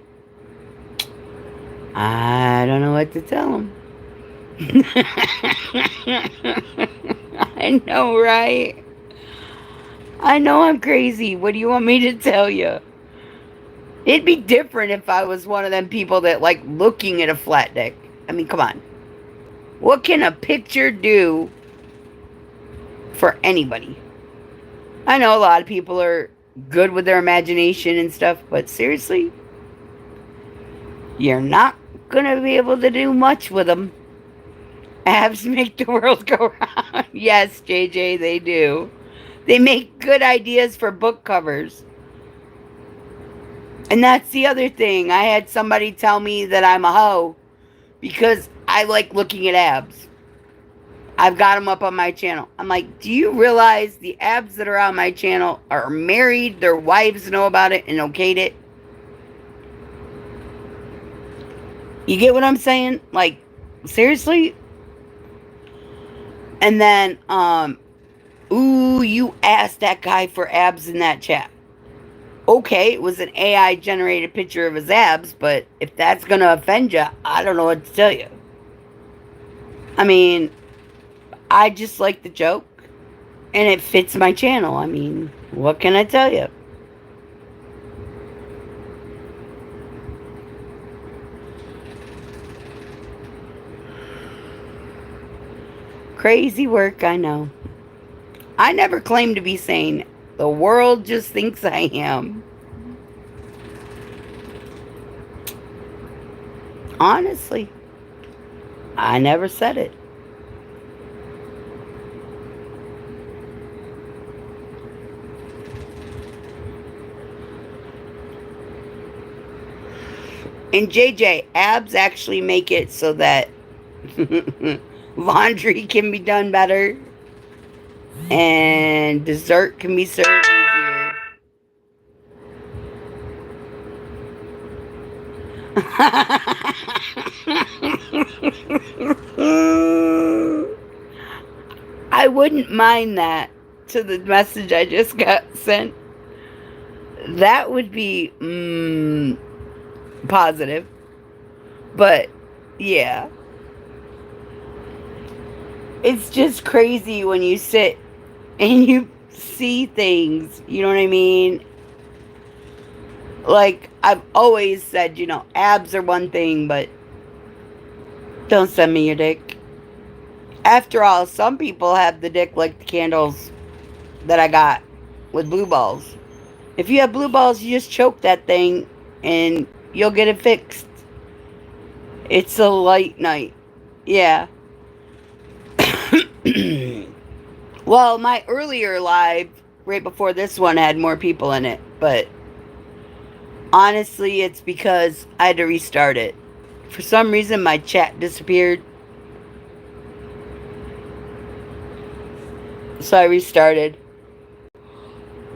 I don't know what to tell them. I know, right? I know I'm crazy. What do you want me to tell you? It'd be different if I was one of them people that like looking at a flat dick. I mean, come on. What can a picture do for anybody? I know a lot of people are good with their imagination and stuff, but seriously, you're not gonna be able to do much with them. Abs make the world go round. Yes, JJ, they do. They make good ideas for book covers. And that's the other thing. I had somebody tell me that I'm a hoe because I like looking at abs. I've got them up on my channel. I'm like, do you realize the abs that are on my channel are married? Their wives know about it and okayed it. You get what I'm saying? Like, seriously? And then, ooh, you asked that guy for abs in that chat. Okay, it was an AI generated picture of his abs, but if that's going to offend you, I don't know what to tell you. I mean, I just like the joke, and it fits my channel. I mean, what can I tell you? Crazy work, I know. I never claimed to be sane. The world just thinks I am. Honestly, I never said it. And JJ, abs actually make it so that laundry can be done better and dessert can be served easier. I wouldn't mind that to the message I just got sent. That would be positive. But yeah. It's just crazy when you sit and you see things, you know what I mean? Like, I've always said, abs are one thing, but don't send me your dick. After all, some people have the dick like the candles that I got with blue balls. If you have blue balls, you just choke that thing and you'll get it fixed. It's a light night. Yeah. Well, my earlier live, right before this one, had more people in it. But honestly, it's because I had to restart it. For some reason, my chat disappeared. So I restarted.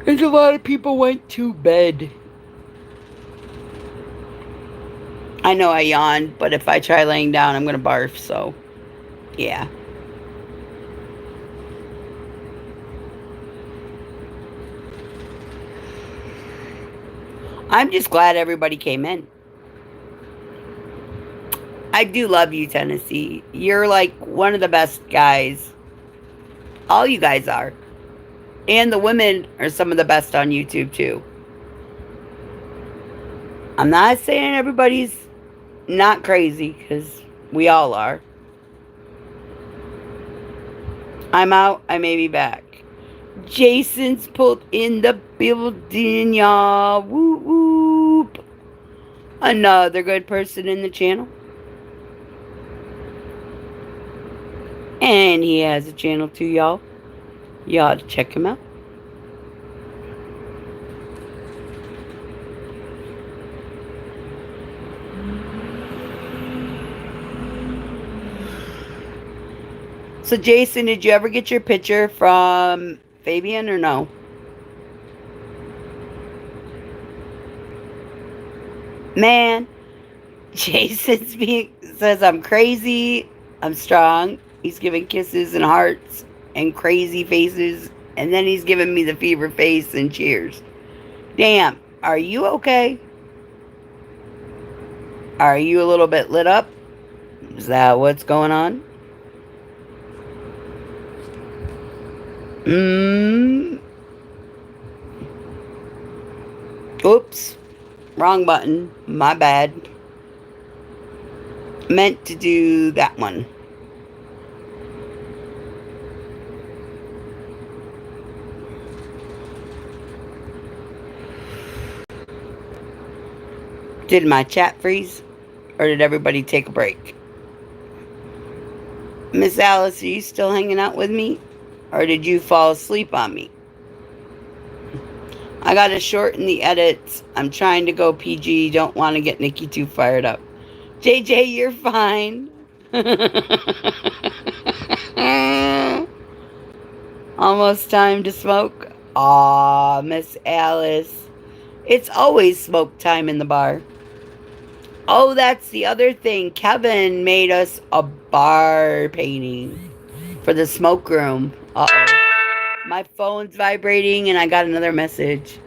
And a lot of people went to bed. I know I yawned, but if I try laying down, I'm going to barf. So, yeah. I'm just glad everybody came in. I do love you, Tennessee. You're like one of the best guys. All you guys are. And the women are some of the best on YouTube, too. I'm not saying everybody's not crazy, because we all are. I'm out. I may be back. Jason's pulled in the building, y'all. Whoop, whoop. Another good person in the channel. And he has a channel too, y'all. You ought to check him out. So, Jason, did you ever get your picture from Fabian or no? Man, Jason says I'm crazy, I'm strong. He's giving kisses and hearts and crazy faces, and then he's giving me the fever face and cheers. Damn, are you okay? Are you a little bit lit up? Is that what's going on? Hmm. Oops. Wrong button. My bad. Meant to do that one. Did my chat freeze? Or did everybody take a break? Miss Alice, are you still hanging out with me? Or did you fall asleep on me? I gotta shorten the edits. I'm trying to go PG. Don't want to get Nicci too fired up. JJ, you're fine. Almost time to smoke. Aw, Miss Alice. It's always smoke time in the bar. Oh, that's the other thing. Kevin made us a bar painting for the smoke room. Uh-oh. My phone's vibrating and I got another message.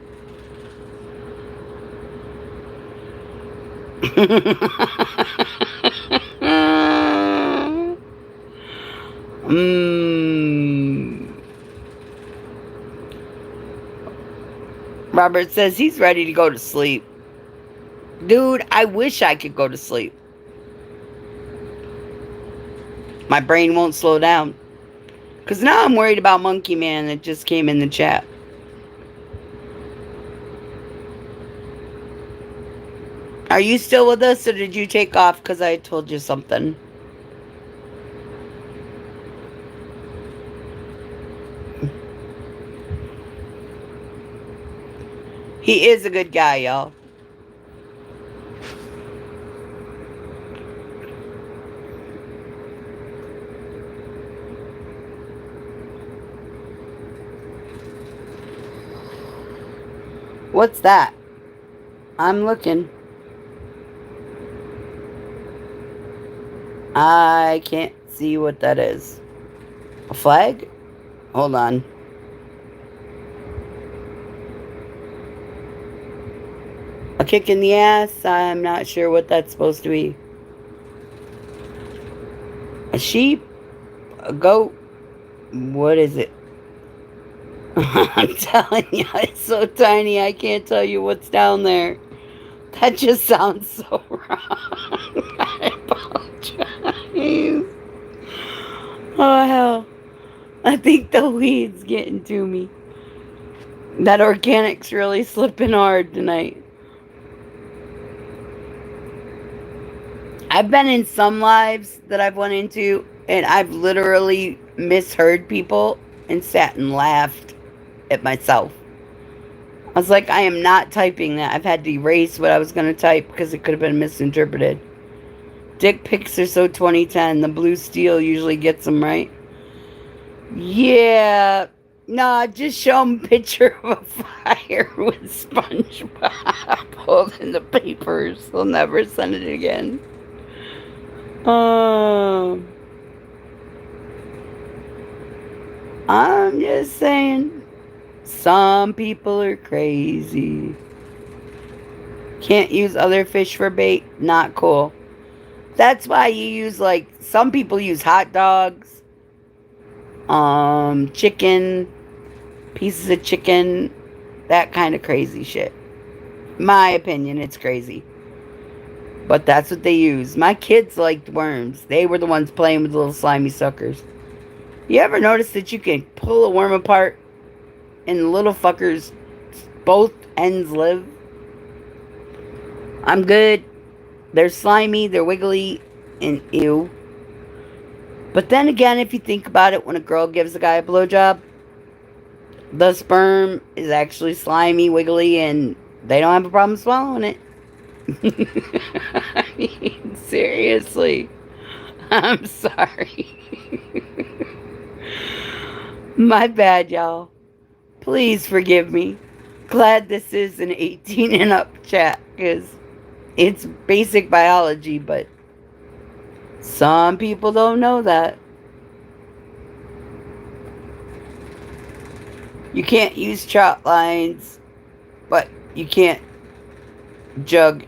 Robert says he's ready to go to sleep. Dude, I wish I could go to sleep. My brain won't slow down. Because now I'm worried about Monkey Man that just came in the chat. Are you still with us or did you take off because I told you something? He is a good guy, y'all. What's that? I'm looking. I can't see what that is. A flag? Hold on. A kick in the ass? I'm not sure what that's supposed to be. A sheep? A goat? What is it? I'm telling you, it's so tiny I can't tell you what's down there. That just sounds so wrong. I apologize. Oh, hell. I think the weed's getting to me. That organic's really slipping hard tonight. I've been in some lives that I've went into, and I've literally misheard people and sat and laughed at myself. I was like, I am not typing that. I've had to erase what I was going to type because it could have been misinterpreted. Dick pics are so 2010. The blue steel usually gets them right. Yeah. Nah, just show them a picture of a fire with SpongeBob holding the papers. They'll never send it again. I'm just saying, some people are crazy. Can't use other fish for bait. Not cool. That's why you use, like, some people use hot dogs, chicken, pieces of chicken, that kind of crazy shit. My opinion, it's crazy. But that's what they use. My kids liked worms. They were the ones playing with little slimy suckers. You ever notice that you can pull a worm apart and the little fuckers, both ends live? I'm good. They're slimy, they're wiggly, and ew. But then again, if you think about it, when a girl gives a guy a blowjob, the sperm is actually slimy, wiggly, and they don't have a problem swallowing it. I mean, seriously. I'm sorry. My bad, y'all. Please forgive me. Glad this is an 18 and up chat because it's basic biology, but some people don't know that. You can't use trot lines, but you can't jug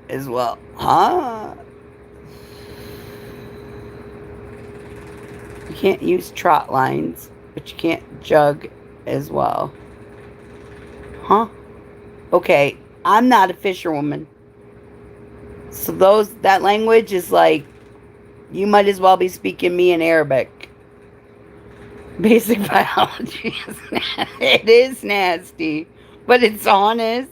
as well. Huh? You can't use trot lines, but you can't jug as well. Huh? Okay, I'm not a fisherwoman. So that language is like, you might as well be speaking me in Arabic. Basic biology is it is nasty, but it's honest.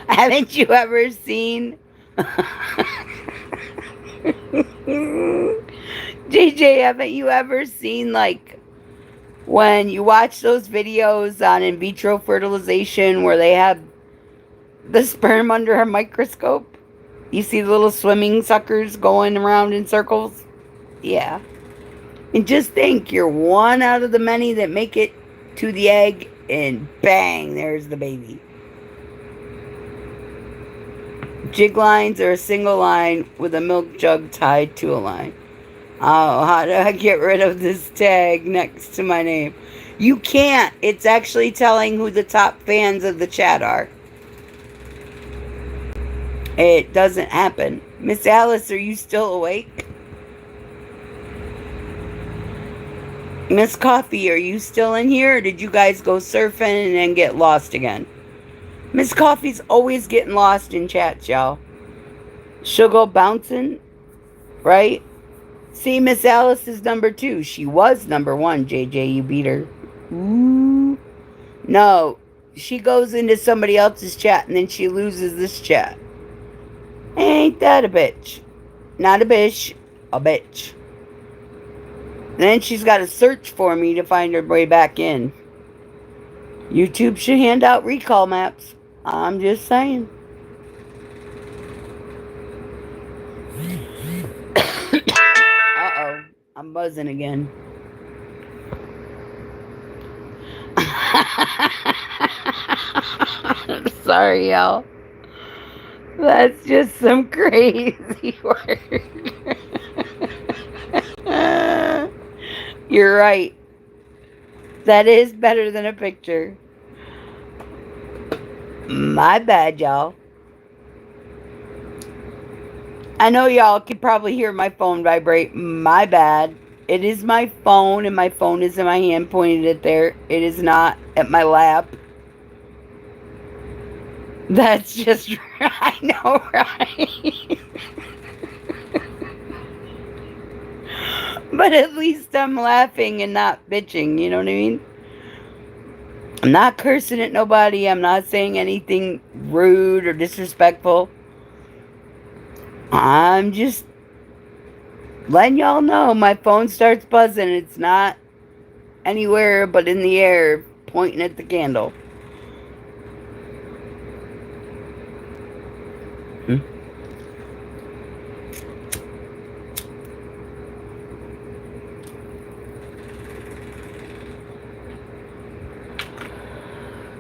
Haven't you ever seen JJ, haven't you ever seen like when you watch those videos on in vitro fertilization where they have the sperm under a microscope? You see the little swimming suckers going around in circles? Yeah. And just think, you're one out of the many that make it to the egg, and bang, there's the baby. Jig lines are a single line with a milk jug tied to a line. Oh, how do I get rid of this tag next to my name? You can't. It's actually telling who the top fans of the chat are. It doesn't happen. Miss Alice, are you still awake? Miss Coffee, are you still in here, or did you guys go surfing and then get lost again? Miss Coffee's always getting lost in chats, y'all. She'll go bouncing, right? See, Miss Alice is number 2. She was number 1, JJ. You beat her. Ooh. No, she goes into somebody else's chat and then she loses this chat. Ain't that a bitch? Not a bitch, a bitch. And then she's got to search for me to find her way back in. YouTube should hand out recall maps. I'm just saying. Uh-oh. I'm buzzing again. I'm sorry, y'all. That's just some crazy work. You're right. That is better than a picture. My bad, y'all. I know y'all could probably hear my phone vibrate. My bad. It is my phone, and my phone is in my hand pointed at there. It is not at my lap. That's just, I know, right? But at least I'm laughing and not bitching, you know what I mean? I'm not cursing at nobody. I'm not saying anything rude or disrespectful. I'm just letting y'all know my phone starts buzzing. It's not anywhere but in the air, pointing at the candle.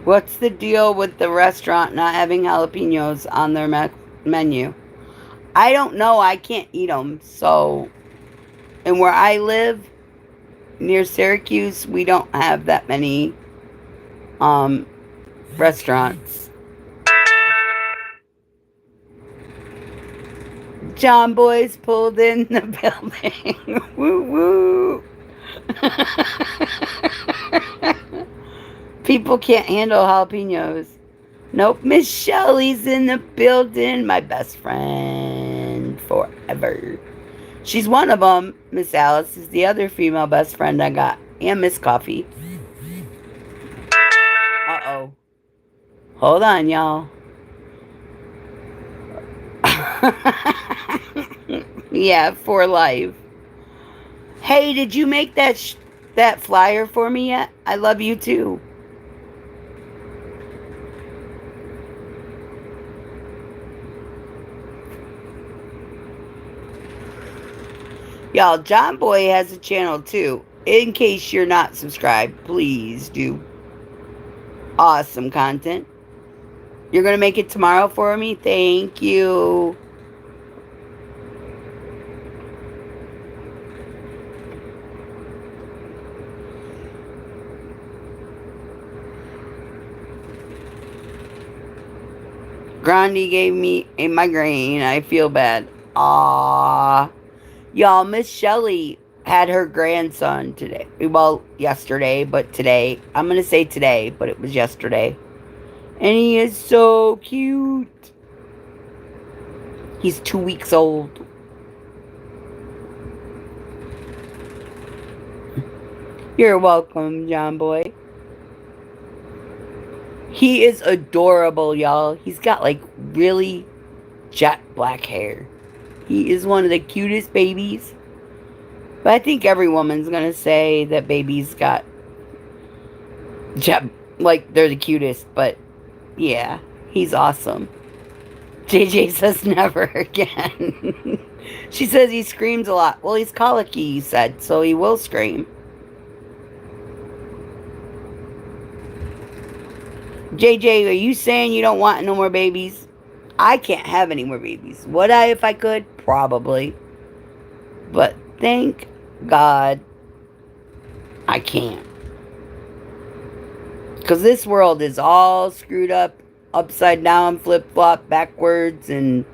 What's the deal with the restaurant not having jalapenos on their menu? I don't know. I can't eat them. So, and where I live, near Syracuse, we don't have that many restaurants. John Boys pulled in the building. Woo woo. People can't handle jalapenos. Nope, Miss Shelley's in the building. My best friend forever. She's one of them. Miss Alice is the other female best friend I got. And Miss Coffee. Uh-oh. Hold on, y'all. Yeah, for life. Hey, did you make that flyer for me yet? I love you too. Y'all, John Boy has a channel too. In case you're not subscribed, please do. Awesome content. You're going to make it tomorrow for me? Thank you. Grandy gave me a migraine. I feel bad. Ah, y'all, Miss Shelley had her grandson today. Well, yesterday, but today. I'm going to say today, but it was yesterday. And he is so cute. He's 2 weeks old. You're welcome, John Boy. He is adorable, y'all. He's got like really jet black hair. He is one of the cutest babies. But I think every woman's gonna say that babies got jet, like they're the cutest. But yeah, he's awesome. JJ says never again. She says he screams a lot. Well, he's colicky, you said, so he will scream. JJ, are you saying you don't want no more babies? I can't have any more babies. Would I if I could? Probably. But thank God I can't. Because this world is all screwed up, upside down, flip flop, backwards, and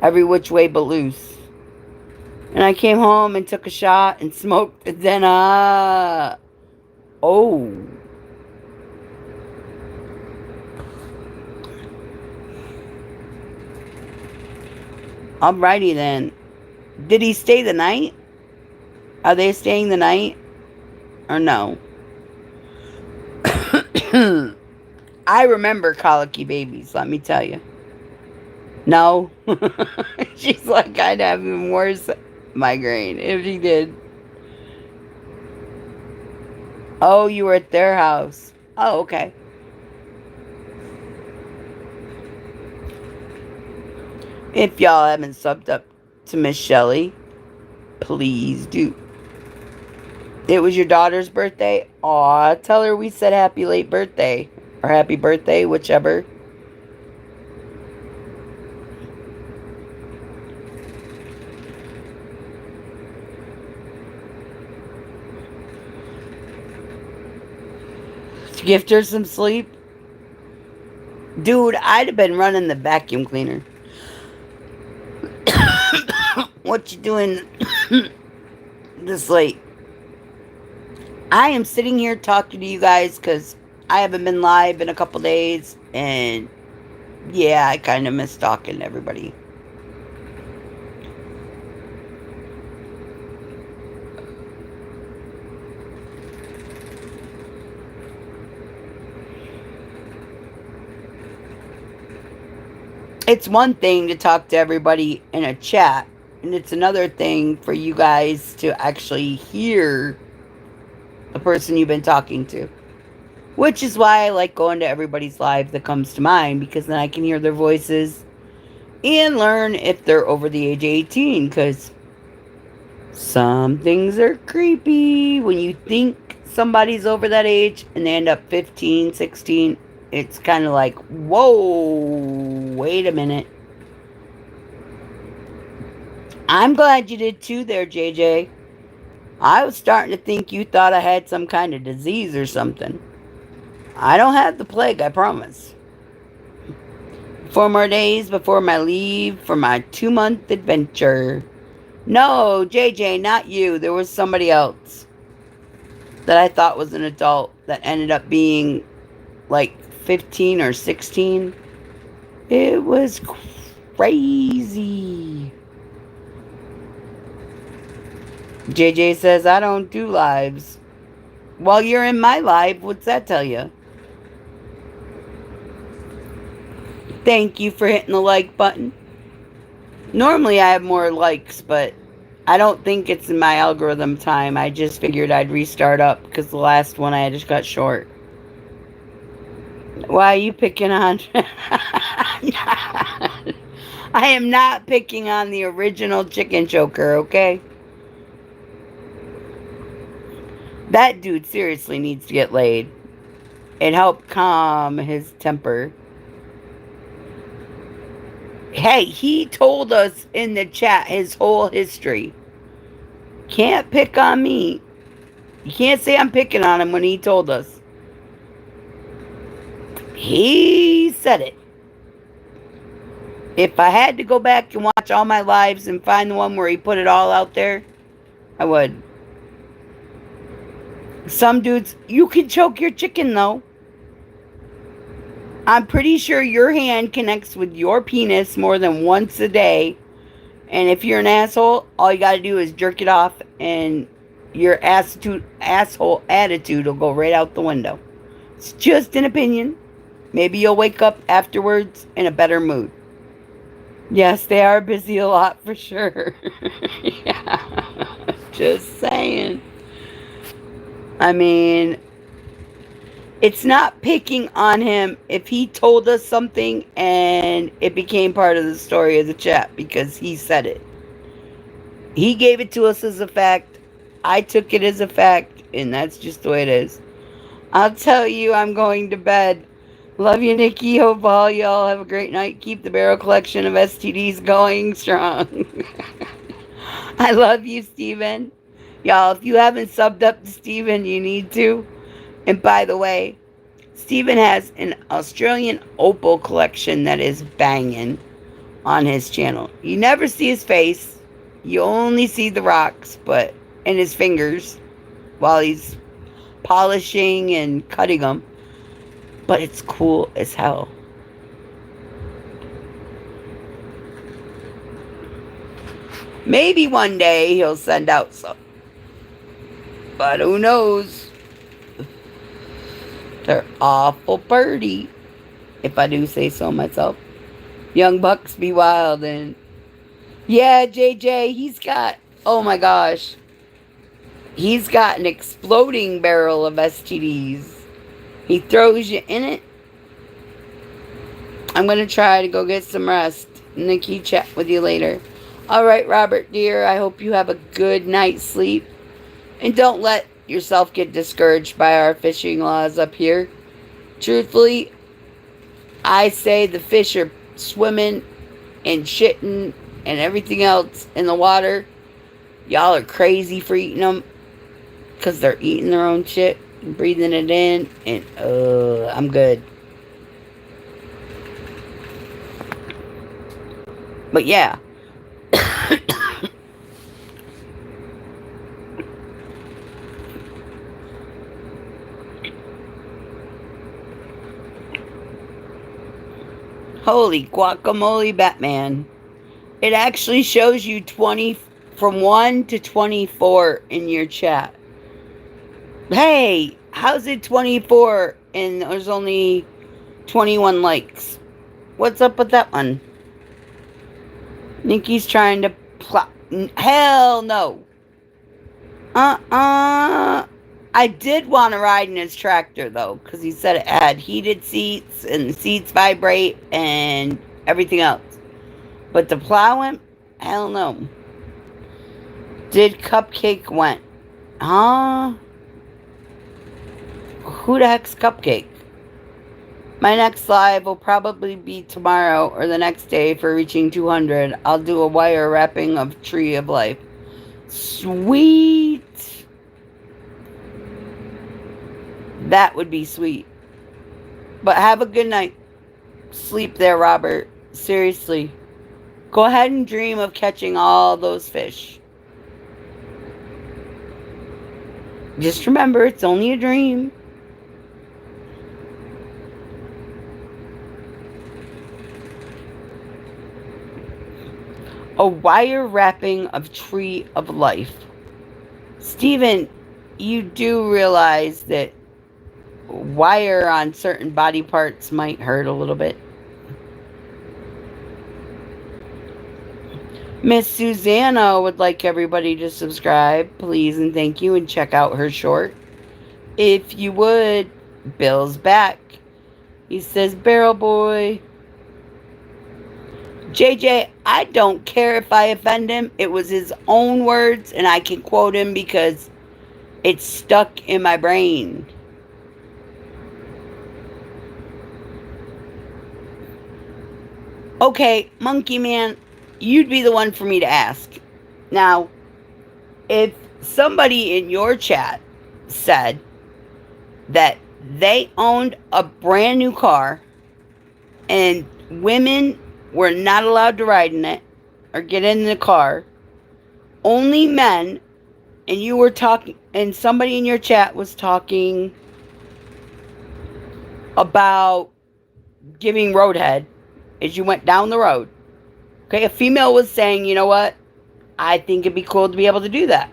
every which way but loose. And I came home and took a shot and smoked, and then, oh. Alrighty then. Did he stay the night? Are they staying the night? Or no? I remember colicky babies, let me tell you. No. She's like, I'd have even worse migraine if she did. Oh, you were at their house. Oh, okay. If y'all haven't subbed up to Miss Shelley, please do. It was your daughter's birthday? Aw, tell her we said happy late birthday. Or happy birthday, whichever. Gift her some sleep. Dude, I'd have been running the vacuum cleaner. What you doing this late? I am sitting here talking to you guys because I haven't been live in a couple days, and yeah, I kind of miss talking to everybody. It's one thing to talk to everybody in a chat, and it's another thing for you guys to actually hear the person you've been talking to. Which is why I like going to everybody's live that comes to mine, because then I can hear their voices and learn if they're over the age of 18, because some things are creepy. When you think somebody's over that age and they end up 15, 16, it's kind of like, whoa, wait a minute. I'm glad you did too there, JJ. I was starting to think you thought I had some kind of disease or something. I don't have the plague, I promise. 4 more days before my leave for my 2-month adventure. No, JJ, not you. There was somebody else that I thought was an adult that ended up being like 15 or 16. It was crazy. JJ says, I don't do lives. Well, you're in my live. What's that tell you? Thank you for hitting the like button. Normally I have more likes, but I don't think it's in my algorithm time. I just figured I'd restart up because the last one I just got short. Why are you picking on? I am not picking on the original chicken choker, okay? That dude seriously needs to get laid. It helped calm his temper. Hey, he told us in the chat his whole history. Can't pick on me. You can't say I'm picking on him when he told us. He said it. If I had to go back and watch all my lives and find the one where he put it all out there, I would. Some dudes, you can choke your chicken though. I'm pretty sure your hand connects with your penis more than once a day. And if you're an asshole, all you gotta do is jerk it off and your asshole attitude will go right out the window. It's just an opinion. Maybe you'll wake up afterwards in a better mood. Yes, they are busy a lot for sure. Yeah, just saying. I mean, it's not picking on him if he told us something and it became part of the story of the chat because he said it. He gave it to us as a fact. I took it as a fact, and that's just the way it is. I'll tell you, I'm going to bed. Love you, Nicci. Hope all y'all have a great night. Keep the barrel collection of STDs going strong. I love you, Steven. Y'all, if you haven't subbed up to Steven, you need to. And by the way, Steven has an Australian opal collection that is banging on his channel. You never see his face. You only see the rocks, but and his fingers while he's polishing and cutting them. But it's cool as hell. Maybe one day he'll send out some. But who knows? They're awful pretty, if I do say so myself. Young bucks be wild, and yeah, JJ, he's got, oh my gosh, he's got an exploding barrel of STDs. He throws you in it. I'm going to try to go get some rest. Nicci, chat with you later. All right, Robert, dear, I hope you have a good night's sleep. And don't let yourself get discouraged by our fishing laws up here. Truthfully, I say the fish are swimming and shitting and everything else in the water. Y'all are crazy for eating them because they're eating their own shit and breathing it in. And I'm good. But yeah. Holy guacamole, Batman. It actually shows you 20 from 1 to 24 in your chat. Hey, how's it 24 and there's only 21 likes? What's up with that one? Nicci's trying to plot. Hell no. I did want to ride in his tractor though, because he said it had heated seats and the seats vibrate and everything else. But the plow him? Hell no. Did Cupcake went? Huh? Who the heck's Cupcake? My next live will probably be tomorrow or the next day for reaching 200. I'll do a wire wrapping of Tree of Life. Sweet. That would be sweet. But have a good night. Sleep there, Robert. Seriously. Go ahead and dream of catching all those fish. Just remember, it's only a dream. A wire wrapping of Tree of Life. Steven, you do realize that wire on certain body parts might hurt a little bit. Miss Susanna would like everybody to subscribe, please and thank you, and check out her short. If you would, Bill's back. He says, Barrel Boy. JJ, I don't care if I offend him. It was his own words, and I can quote him because it's stuck in my brain. Okay, Monkey Man, you'd be the one for me to ask. Now, if somebody in your chat said that they owned a brand new car and women were not allowed to ride in it or get in the car, only men, and you were talking, and somebody in your chat was talking about giving roadhead as you went down the road. Okay, a female was saying, you know what? I think it'd be cool to be able to do that.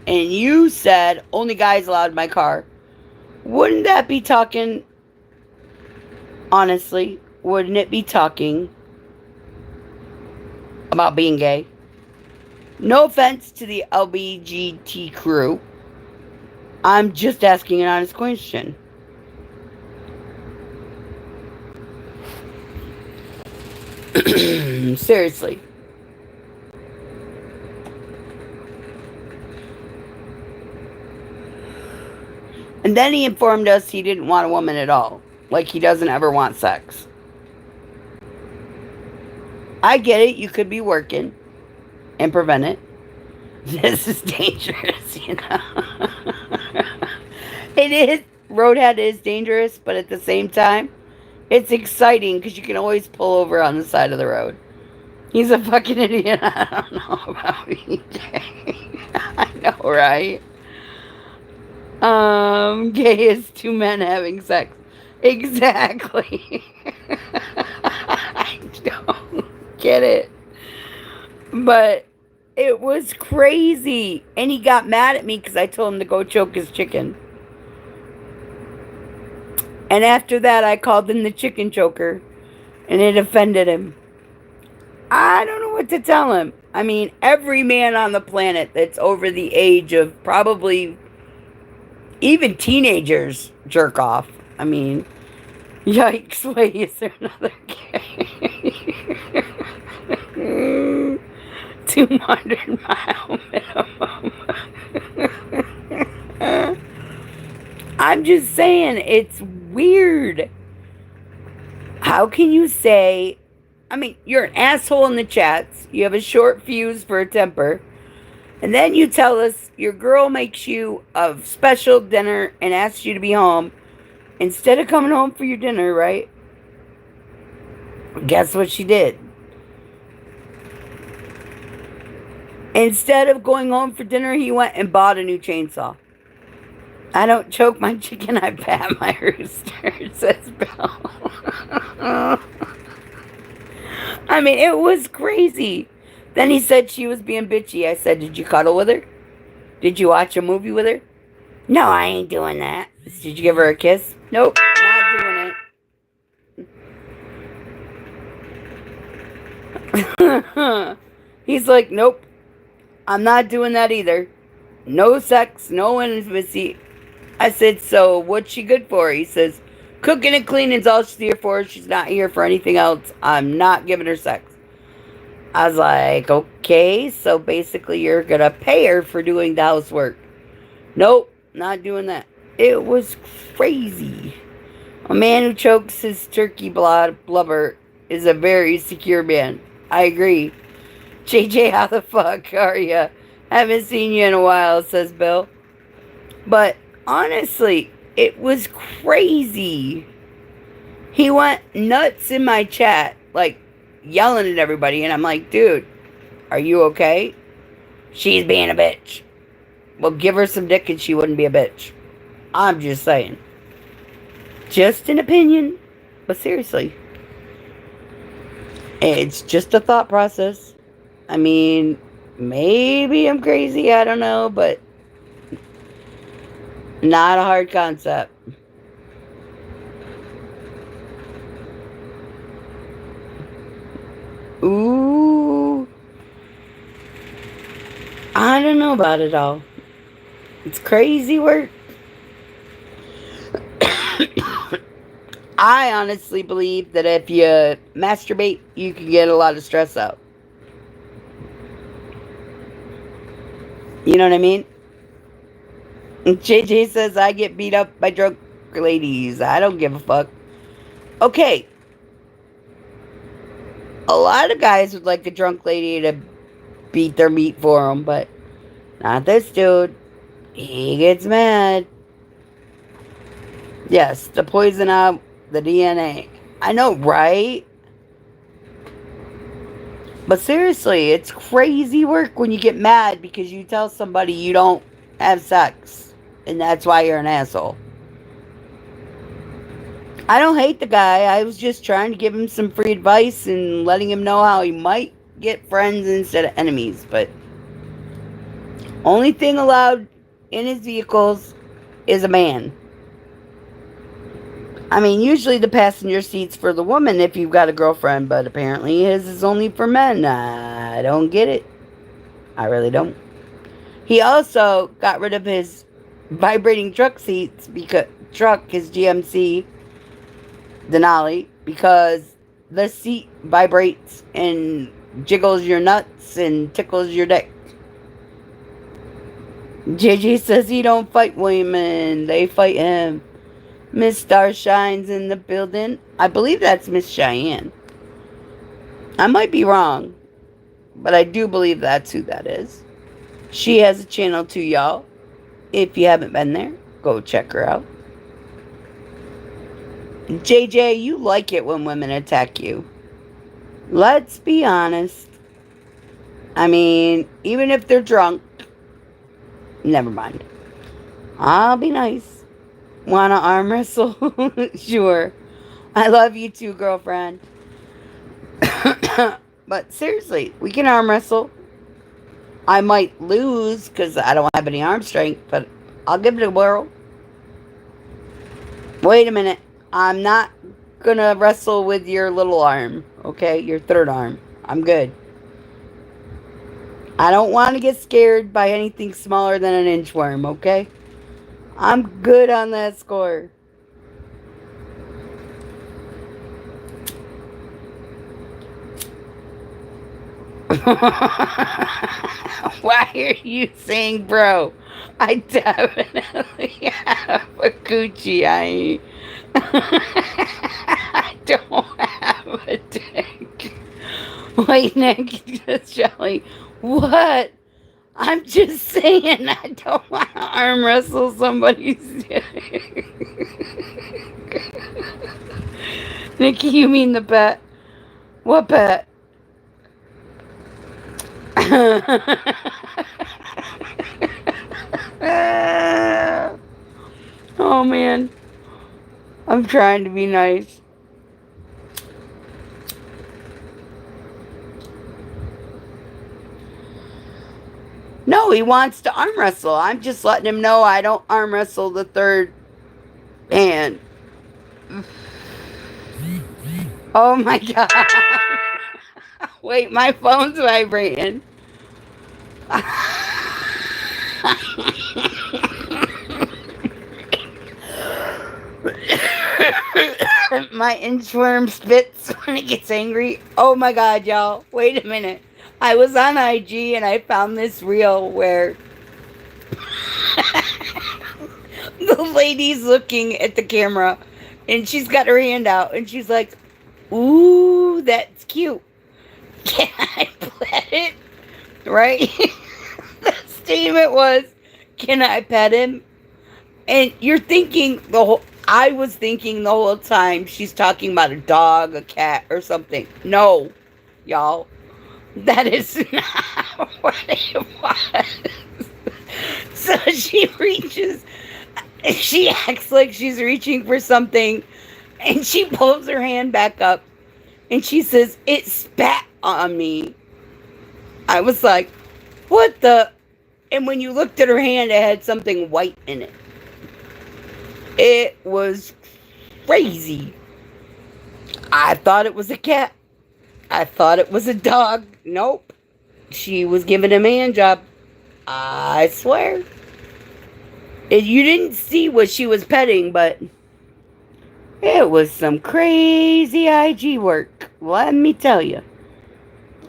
And you said, only guys allowed in my car. Wouldn't that be talking, honestly, wouldn't it be talking about being gay? No offense to the LBGT crew. I'm just asking an honest question. Seriously. And then he informed us he didn't want a woman at all. Like he doesn't ever want sex. I get it. You could be working and prevent it. This is dangerous, you know. It is. Roadhead is dangerous, but at the same time, it's exciting because you can always pull over on the side of the road. He's a fucking idiot. I don't know about BJ. I know, right? Gay is two men having sex. Exactly. I don't get it. But it was crazy. And he got mad at me because I told him to go choke his chicken. And after that, I called him the chicken choker. And it offended him. I don't know what to tell him. I mean, every man on the planet that's over the age of probably even teenagers jerk off. I mean, yikes, wait, is there another gay? 200-mile minimum. I'm just saying, it's weird. How can you say, I mean, you're an asshole in the chats. You have a short fuse for a temper. And then you tell us your girl makes you a special dinner and asks you to be home instead of coming home for your dinner, right? Guess what she did? Instead of going home for dinner, he went and bought a new chainsaw. I don't choke my chicken, I pat my rooster, says Bill. I mean, it was crazy. Then he said she was being bitchy. I said, did you cuddle with her? Did you watch a movie with her? No, I ain't doing that. Did you give her a kiss? Nope, not doing it. He's like, nope, I'm not doing that either. No sex, no intimacy. I said, so what's she good for? He says, cooking and cleaning's all she's here for. She's not here for anything else. I'm not giving her sex. I was like, okay, so basically you're going to pay her for doing the housework. Nope, not doing that. It was crazy. A man who chokes his turkey blubber is a very secure man. I agree. JJ, how the fuck are you? Haven't seen you in a while, says Bill. But honestly, it was crazy. He went nuts in my chat, like yelling at everybody, and I'm like, dude, are you okay? She's being a bitch. Well, give her some dick and she wouldn't be a bitch. I'm just saying. Just an opinion, but seriously. It's just a thought process. I mean, maybe I'm crazy, I don't know, but not a hard concept. Ooh. I don't know about it all. It's crazy work. I honestly believe that if you masturbate, you can get a lot of stress out. You know what I mean? JJ says I get beat up by drunk ladies. I don't give a fuck. Okay, a lot of guys would like a drunk lady to beat their meat for them, but not this dude. He gets mad. Yes, to poison out the DNA. I know, right? But seriously, it's crazy work when you get mad because you tell somebody you don't have sex. And that's why you're an asshole. I don't hate the guy. I was just trying to give him some free advice and letting him know how he might get friends instead of enemies. But only thing allowed in his vehicles is a man. I mean, usually the passenger seat's for the woman if you've got a girlfriend, but apparently his is only for men. I don't get it. I really don't. He also got rid of his vibrating truck seats because his GMC Denali, because the seat vibrates and jiggles your nuts and tickles your dick. JJ says he don't fight women, they fight him. Miss Starshine's in the building. I believe that's Miss Cheyenne. I might be wrong, but I do believe that's who that is. She has a channel too, y'all. If you haven't been there, go check her out. JJ, you like it when women attack you. Let's be honest. I mean, even if they're drunk, never mind. I'll be nice. Wanna arm wrestle? Sure. I love you too, girlfriend. But seriously, we can arm wrestle. I might lose because I don't have any arm strength, but I'll give it a whirl. Wait a minute. I'm not gonna wrestle with your little arm, okay? Your third arm. I'm good. I don't want to get scared by anything smaller than an inchworm, okay? I'm good on that score. Why are you saying bro? I definitely have a coochie. I don't have a dick. Wait, Nick, Shelly. What? I'm just saying I don't want to arm wrestle somebody's dick. Nikki, you mean the bet? What bet? Oh man. I'm trying to be nice. No, he wants to arm wrestle. I'm just letting him know I don't arm wrestle the third hand. Oh my god. Wait, my phone's vibrating. My inchworm spits when it gets angry. Oh my god, y'all. Wait a minute. I was on IG and I found this reel where the lady's looking at the camera and she's got her hand out and she's like, ooh, that's cute. Can I pet it? Right? The statement was, can I pet him? And you're thinking I was thinking the whole time she's talking about a dog, a cat, or something. No, y'all. That is not what it was. So she reaches, she acts like she's reaching for something, and she pulls her hand back up, and she says, it spat on me. I was like, what the? And when you looked at her hand, it had something white in it. It was crazy. I thought it was a cat. I thought it was a dog. Nope. She was giving him a hand job. I swear. You didn't see what she was petting, but it was some crazy IG work. Let me tell you.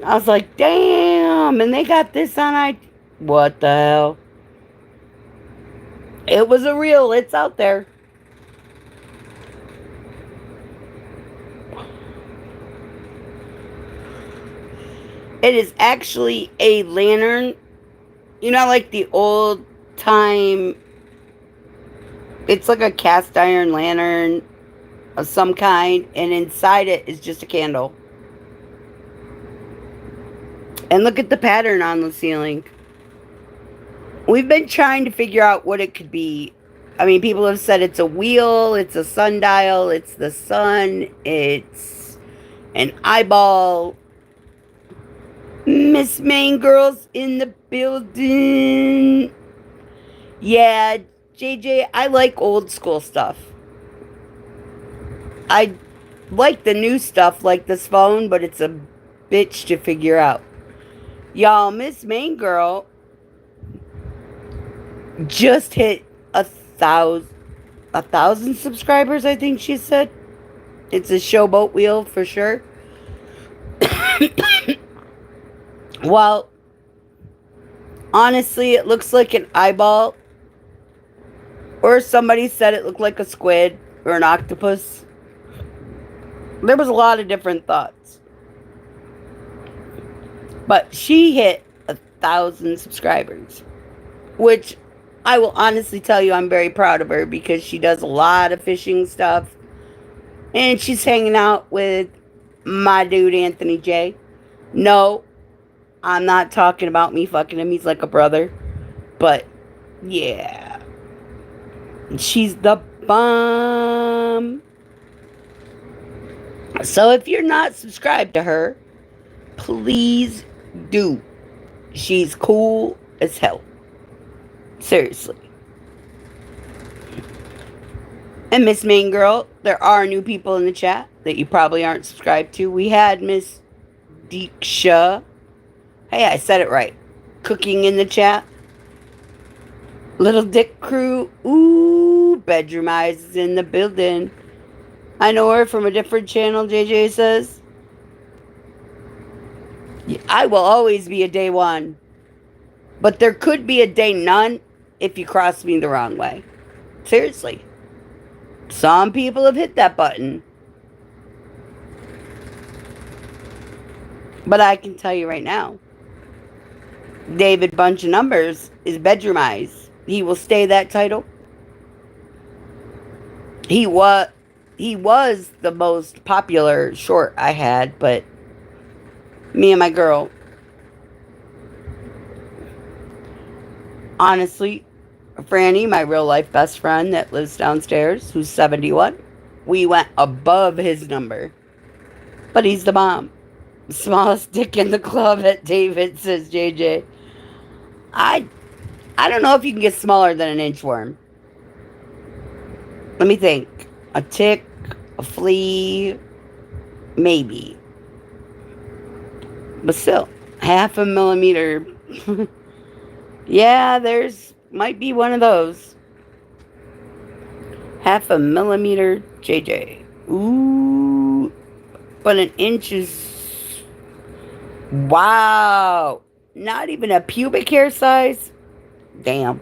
I was like, damn, and they got this on IG. What the hell? It was a reel. It's out there. It is actually a lantern. You know, like the old time. It's like a cast iron lantern of some kind, and inside it is just a candle. And look at the pattern on the ceiling. We've been trying to figure out what it could be. I mean, people have said it's a wheel, it's a sundial, it's the sun, it's an eyeball. Miss Main Girl's in the building. Yeah, JJ, I like old school stuff. I like the new stuff, like this phone, but it's a bitch to figure out. Y'all, Miss Main Girl just hit 1,000 subscribers, I think she said. It's a showboat wheel for sure. Well, honestly, it looks like an eyeball. Or somebody said it looked like a squid or an octopus. There was a lot of different thoughts. But she hit 1,000 subscribers. Which I will honestly tell you I'm very proud of her because she does a lot of fishing stuff. And she's hanging out with my dude Anthony J. No, I'm not talking about me fucking him. He's like a brother. But yeah. She's the bomb. So if you're not subscribed to her, please do. She's cool as hell. Seriously. And Miss Main Girl, there are new people in the chat that you probably aren't subscribed to. We had Miss Deeksha. Hey, I said it right. Cooking in the chat. Little Dick Crew. Ooh, Bedroom Eyes is in the building. I know her from a different channel, JJ says. I will always be a day one. But there could be a day none if you cross me the wrong way. Seriously. Some people have hit that button. But I can tell you right now, David Bunch of Numbers is Bedroom Eyes. He will stay that title. He was the most popular short I had, but me and my girl, honestly, Franny, my real life best friend that lives downstairs, who's 71, we went above his number. But he's the bomb. Smallest dick in the club at David, says JJ. I don't know if you can get smaller than an inchworm. Let me think. A tick, a flea, maybe. But still, 0.5 millimeter. Yeah, might be one of those. 0.5 millimeter JJ. Ooh. But an inch is... Wow. Not even a pubic hair size? Damn.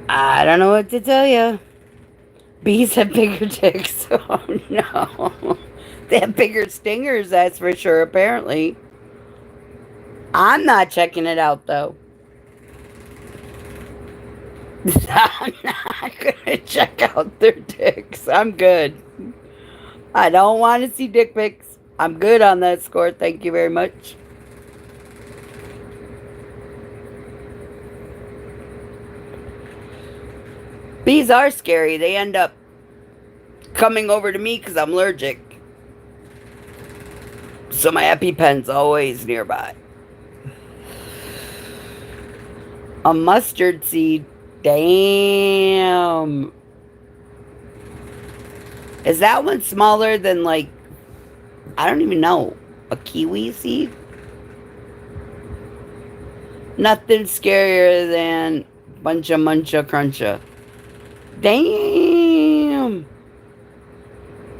I don't know what to tell you. Bees have bigger dicks. Oh no. They have bigger stingers, that's for sure, apparently. I'm not checking it out, though. I'm not gonna check out their dicks. I'm good. I don't want to see dick pics. I'm good on that score. Thank you very much. Bees are scary. They end up coming over to me because I'm allergic. So my EpiPen's always nearby. A mustard seed. Damn. Is that one smaller than, like, I don't even know, a kiwi seed? Nothing scarier than buncha muncha cruncha. Damn.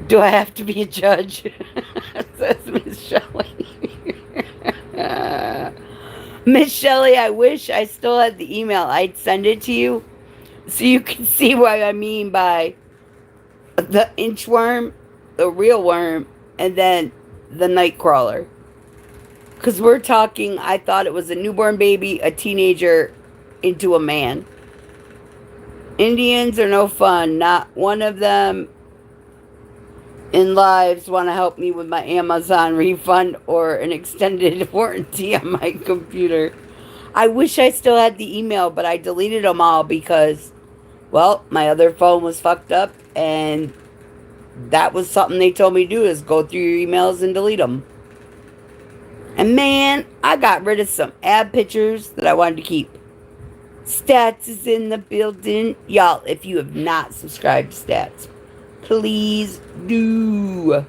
Do I have to be a judge? Says Miss Shelley. Miss Shelley, I wish I still had the email. I'd send it to you so you can see what I mean by the inchworm, the real worm, and then the night crawler. Because we're talking, I thought it was a newborn baby, a teenager, into a man. Indians are no fun. Not one of them in lives want to help me with my Amazon refund or an extended warranty on my computer. I wish I still had the email, but I deleted them all because, well, my other phone was fucked up, and that was something they told me to do, is go through your emails and delete them. And man, I got rid of some ad pictures that I wanted to keep. Stats is in the building. Y'all, if you have not subscribed to Stats, please do.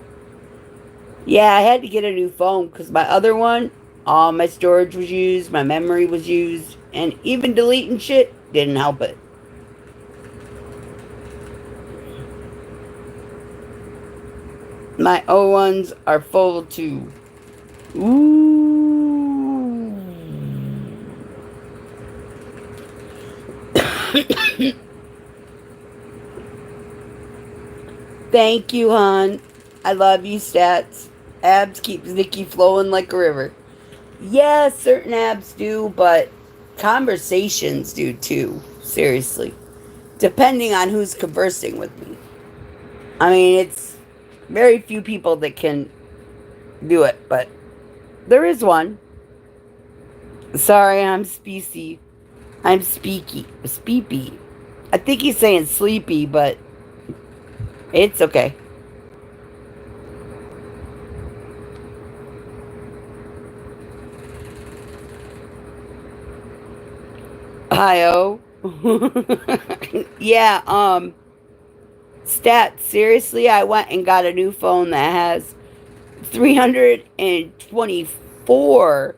Yeah, I had to get a new phone because my other one, all my storage was used, my memory was used, and even deleting shit didn't help it. My old ones are full too. Ooh. Thank you, hon. I love you, Stats. Abs keeps Nikki flowing like a river. Yeah, certain abs do, but conversations do too. Seriously. Depending on who's conversing with me. I mean, it's very few people that can do it, but there is one. Sorry, I'm speaky. I'm speepy. I think he's saying sleepy, but it's okay. Hi-oh. Yeah, Stats, seriously, I went and got a new phone that has 324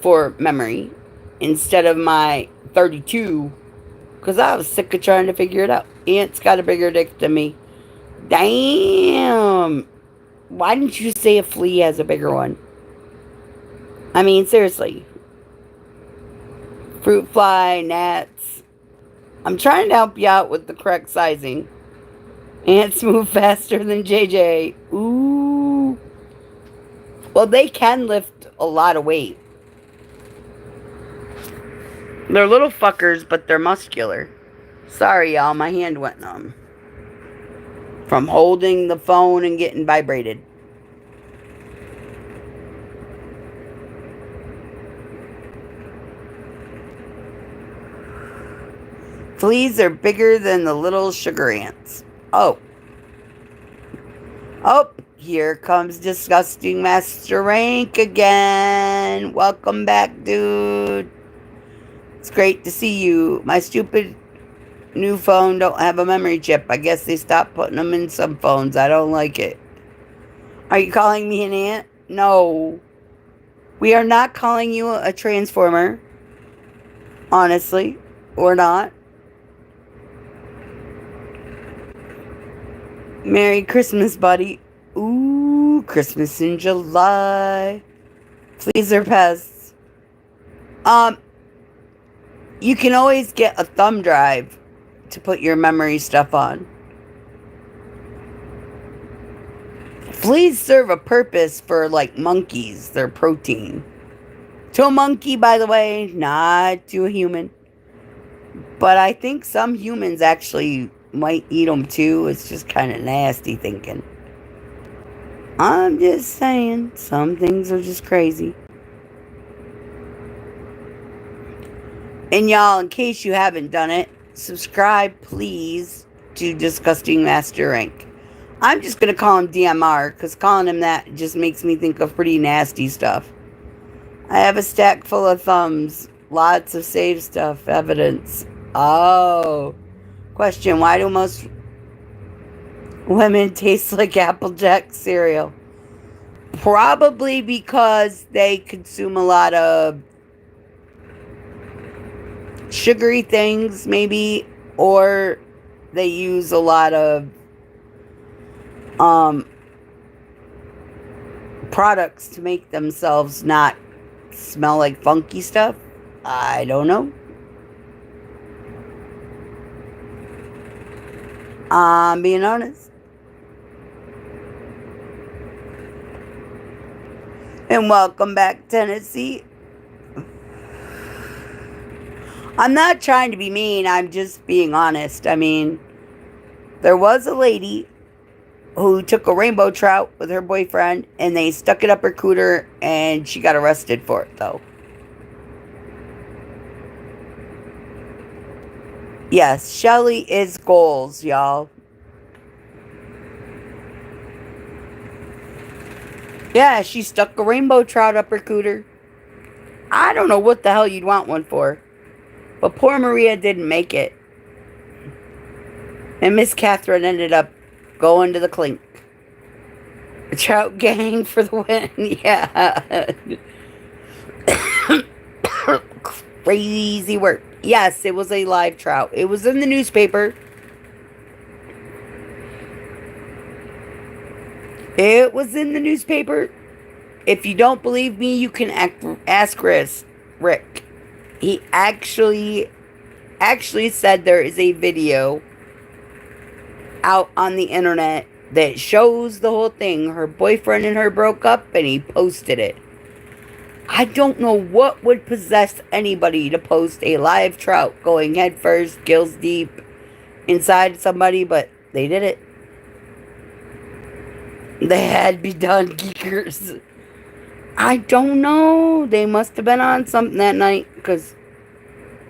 for memory instead of my 32 because I was sick of trying to figure it out. Aunt's got a bigger dick than me. Damn. Why didn't you say a flea has a bigger one? I mean, seriously. Fruit fly, gnats. I'm trying to help you out with the correct sizing. Ants move faster than JJ. Ooh. Well, they can lift a lot of weight. They're little fuckers, but they're muscular. Sorry, y'all. My hand went numb from holding the phone and getting vibrated. Fleas are bigger than the little sugar ants. Oh. Oh, here comes Disgusting Master Rank again. Welcome back, dude. It's great to see you. My stupid new phone don't have a memory chip. I guess they stopped putting them in some phones. I don't like it. Are you calling me an ant? No. We are not calling you a transformer. Honestly. Or not. Merry Christmas, buddy. Ooh, Christmas in July. Fleas are pests. You can always get a thumb drive to put your memory stuff on. Fleas serve a purpose for, like, monkeys. They're protein. To a monkey, by the way, not to a human. But I think some humans actually might eat them too. It's just kind of nasty thinking. I'm just saying, some things are just crazy. And y'all, in case you haven't done it, subscribe please to Disgusting Master Rank. I'm just going to call him DMR because calling him that just makes me think of pretty nasty stuff. I have a stack full of thumbs. Lots of save stuff. Evidence. Oh. Question, why do most women taste like Applejack cereal? Probably because they consume a lot of sugary things, maybe, or they use a lot of products to make themselves not smell like funky stuff. I don't know. I'm being honest. And welcome back, Tennessee. I'm not trying to be mean, I'm just being honest. I mean, there was a lady who took a rainbow trout with her boyfriend and they stuck it up her cooter and she got arrested for it, though. Yes, Shelly is goals, y'all. Yeah, she stuck a rainbow trout up her cooter. I don't know what the hell you'd want one for. But poor Maria didn't make it. And Miss Catherine ended up going to the clink. Trout gang for the win. Yeah. Crazy work. Yes, it was a live trout. It was in the newspaper. It was in the newspaper. If you don't believe me, you can ask Rick. He actually said there is a video out on the internet that shows the whole thing. Her boyfriend and her broke up and he posted it. I don't know what would possess anybody to post a live trout going head first, gills deep, inside somebody, but they did it. They had to be done, geekers. I don't know. They must have been on something that night, because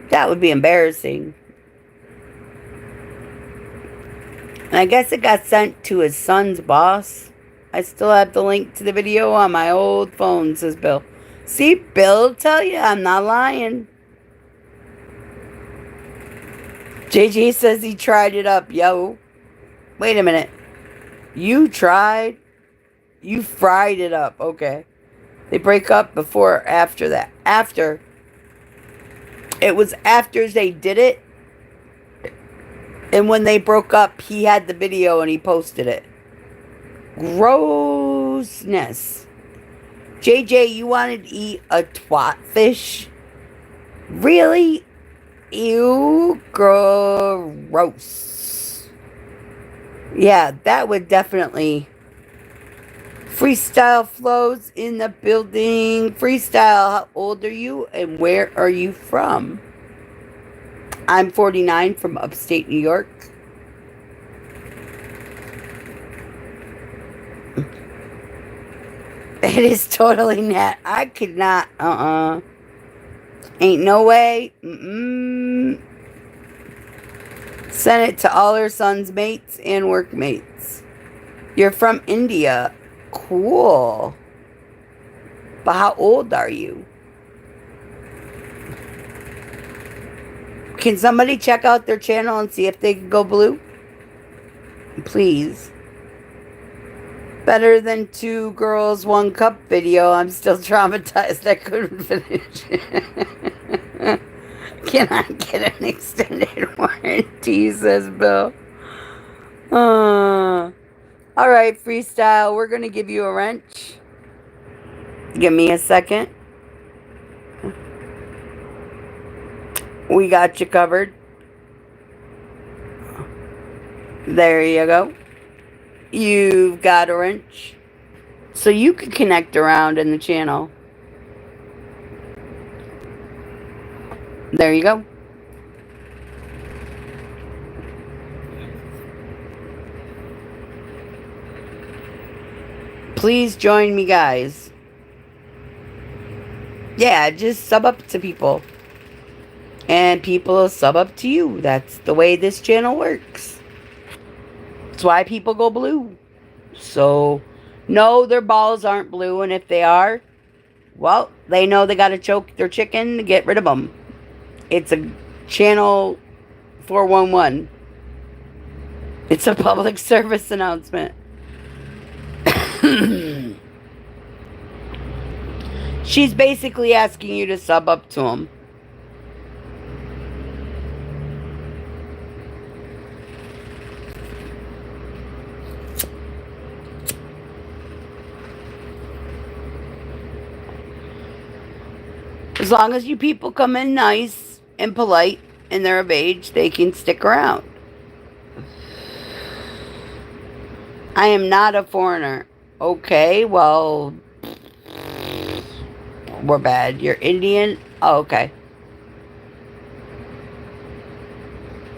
that would be embarrassing. And I guess it got sent to his son's boss. I still have the link to the video on my old phone, says Bill. See, Bill, tell you, I'm not lying. JJ says he tried it up, yo. Wait a minute. You tried? You fried it up, okay. They break up before or after that? After. It was after they did it. And when they broke up, he had the video and he posted it. Grossness. JJ, you wanted to eat a twat fish? Really? Ew, gross. Yeah, that would definitely... Freestyle flows in the building. Freestyle, how old are you and where are you from? I'm 49 from upstate New York. It is totally not. I could not. Ain't no way. Sent it to all her son's mates and workmates. You're from India. Cool. But how old are you? Can somebody check out their channel and see if they can go blue? Please. Better than 2 girls, 1 cup video. I'm still traumatized. I couldn't finish. Can I get an extended warranty, says Bill. Alright, freestyle. We're going to give you a wrench. Give me a second. We got you covered. There you go. You've got a wrench. So you can connect around in the channel. There you go. Please join me, guys. Yeah, just sub up to people. And people will sub up to you. That's the way this channel works. That's why people go blue. So, no, their balls aren't blue. And if they are, well, they know they got to choke their chicken to get rid of them. It's a channel 411. It's a public service announcement. She's basically asking you to sub up to him. As long as you people come in nice and polite and they're of age, they can stick around. I am not a foreigner. Okay, well, we're bad. You're Indian? Oh, okay.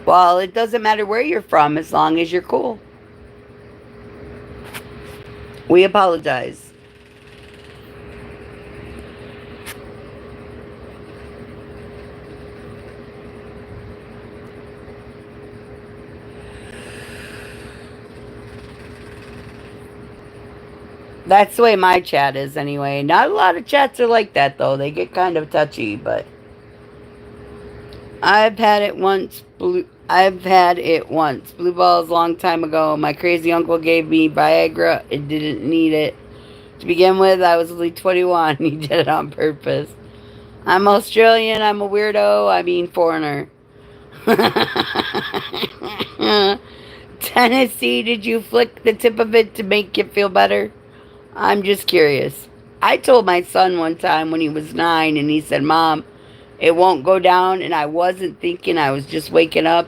Well, it doesn't matter where you're from as long as you're cool. We apologize. That's the way my chat is anyway. Not a lot of chats are like that though. They get kind of touchy, but I've had it once. I've had it once. Blue balls a long time ago. My crazy uncle gave me Viagra. It didn't need it. To begin with, I was only 21. He did it on purpose. I'm Australian. I'm a weirdo. I mean foreigner. Tennessee, did you flick the tip of it to make it feel better? I'm just curious. I told my son one time when he was 9 and he said, Mom, it won't go down. And I wasn't thinking, I was just waking up.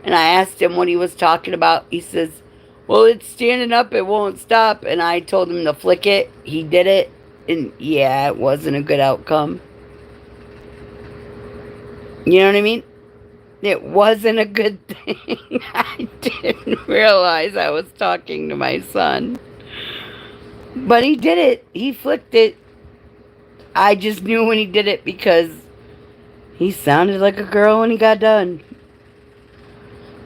And I asked him what he was talking about. He says, well, it's standing up. It won't stop. And I told him to flick it. He did it. And yeah, it wasn't a good outcome. You know what I mean? It wasn't a good thing. I didn't realize I was talking to my son. But he did it. He flicked it. I just knew when he did it because he sounded like a girl when he got done.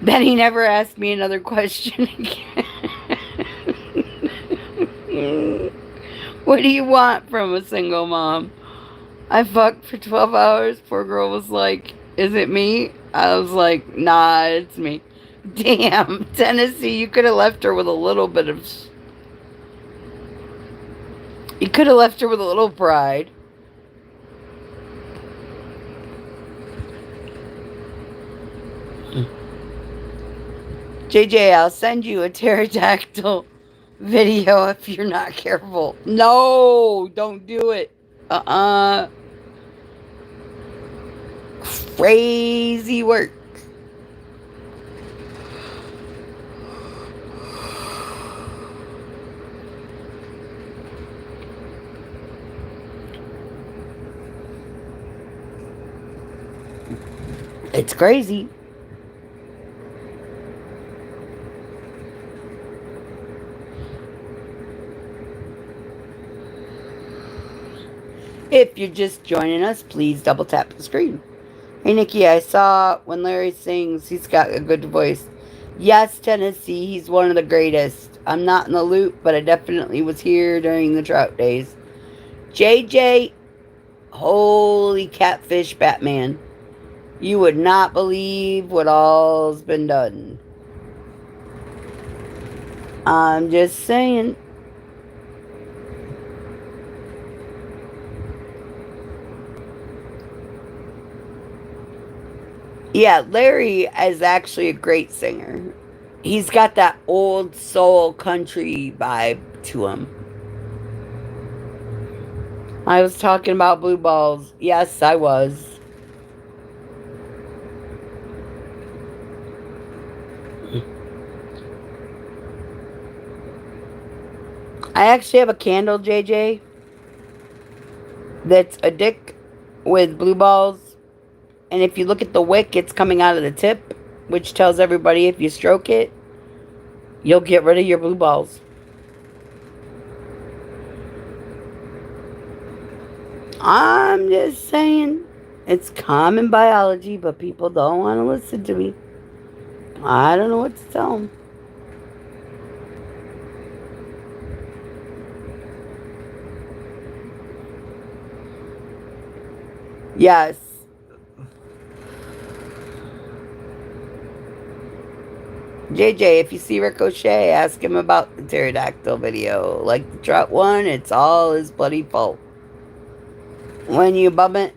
Then he never asked me another question again. What do you want from a single mom? I fucked for 12 hours. Poor girl was like, is it me? I was like, nah, it's me. Damn, Tennessee, you could have left her with a little bit of... You could have left her with a little pride. JJ, I'll send you a pterodactyl video if you're not careful. No, don't do it. Crazy work. It's crazy. If you're just joining us, please double tap the screen. Hey, Nicci, I saw when Larry sings, he's got a good voice. Yes, Tennessee, he's one of the greatest. I'm not in the loop, but I definitely was here during the drought days. JJ, holy catfish Batman. You would not believe what all's been done. I'm just saying. Yeah, Larry is actually a great singer. He's got that old soul country vibe to him. I was talking about blue balls. Yes, I was. I actually have a candle, JJ, that's a dick with blue balls. And if you look at the wick, it's coming out of the tip, which tells everybody if you stroke it, you'll get rid of your blue balls. I'm just saying, it's common biology, but people don't want to listen to me. I don't know what to tell them. Yes. JJ, if you see Ricochet, ask him about the pterodactyl video. Like the trout one, it's all his bloody fault. When you bum it,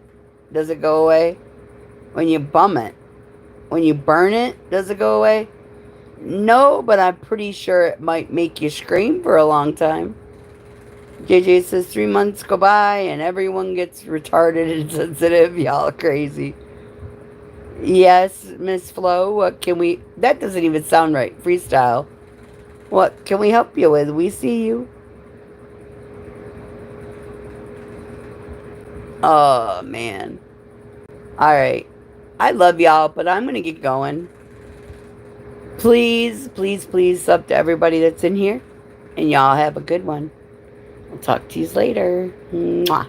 does it go away? When you bum it. When you burn it, does it go away? No, but I'm pretty sure it might make you scream for a long time. JJ says 3 months go by and everyone gets retarded and sensitive. Y'all crazy. Yes, Miss Flo, what can we... That doesn't even sound right. Freestyle. What can we help you with? We see you. Oh, man. Alright. I love y'all, but I'm going to get going. Please, please, please sub to everybody that's in here. And y'all have a good one. I'll talk to you later. Mwah.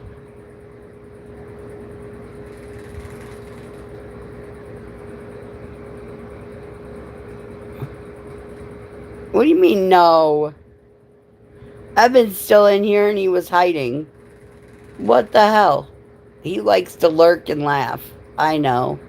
What do you mean, no? Evan's still in here and he was hiding. What the hell? He likes to lurk and laugh. I know.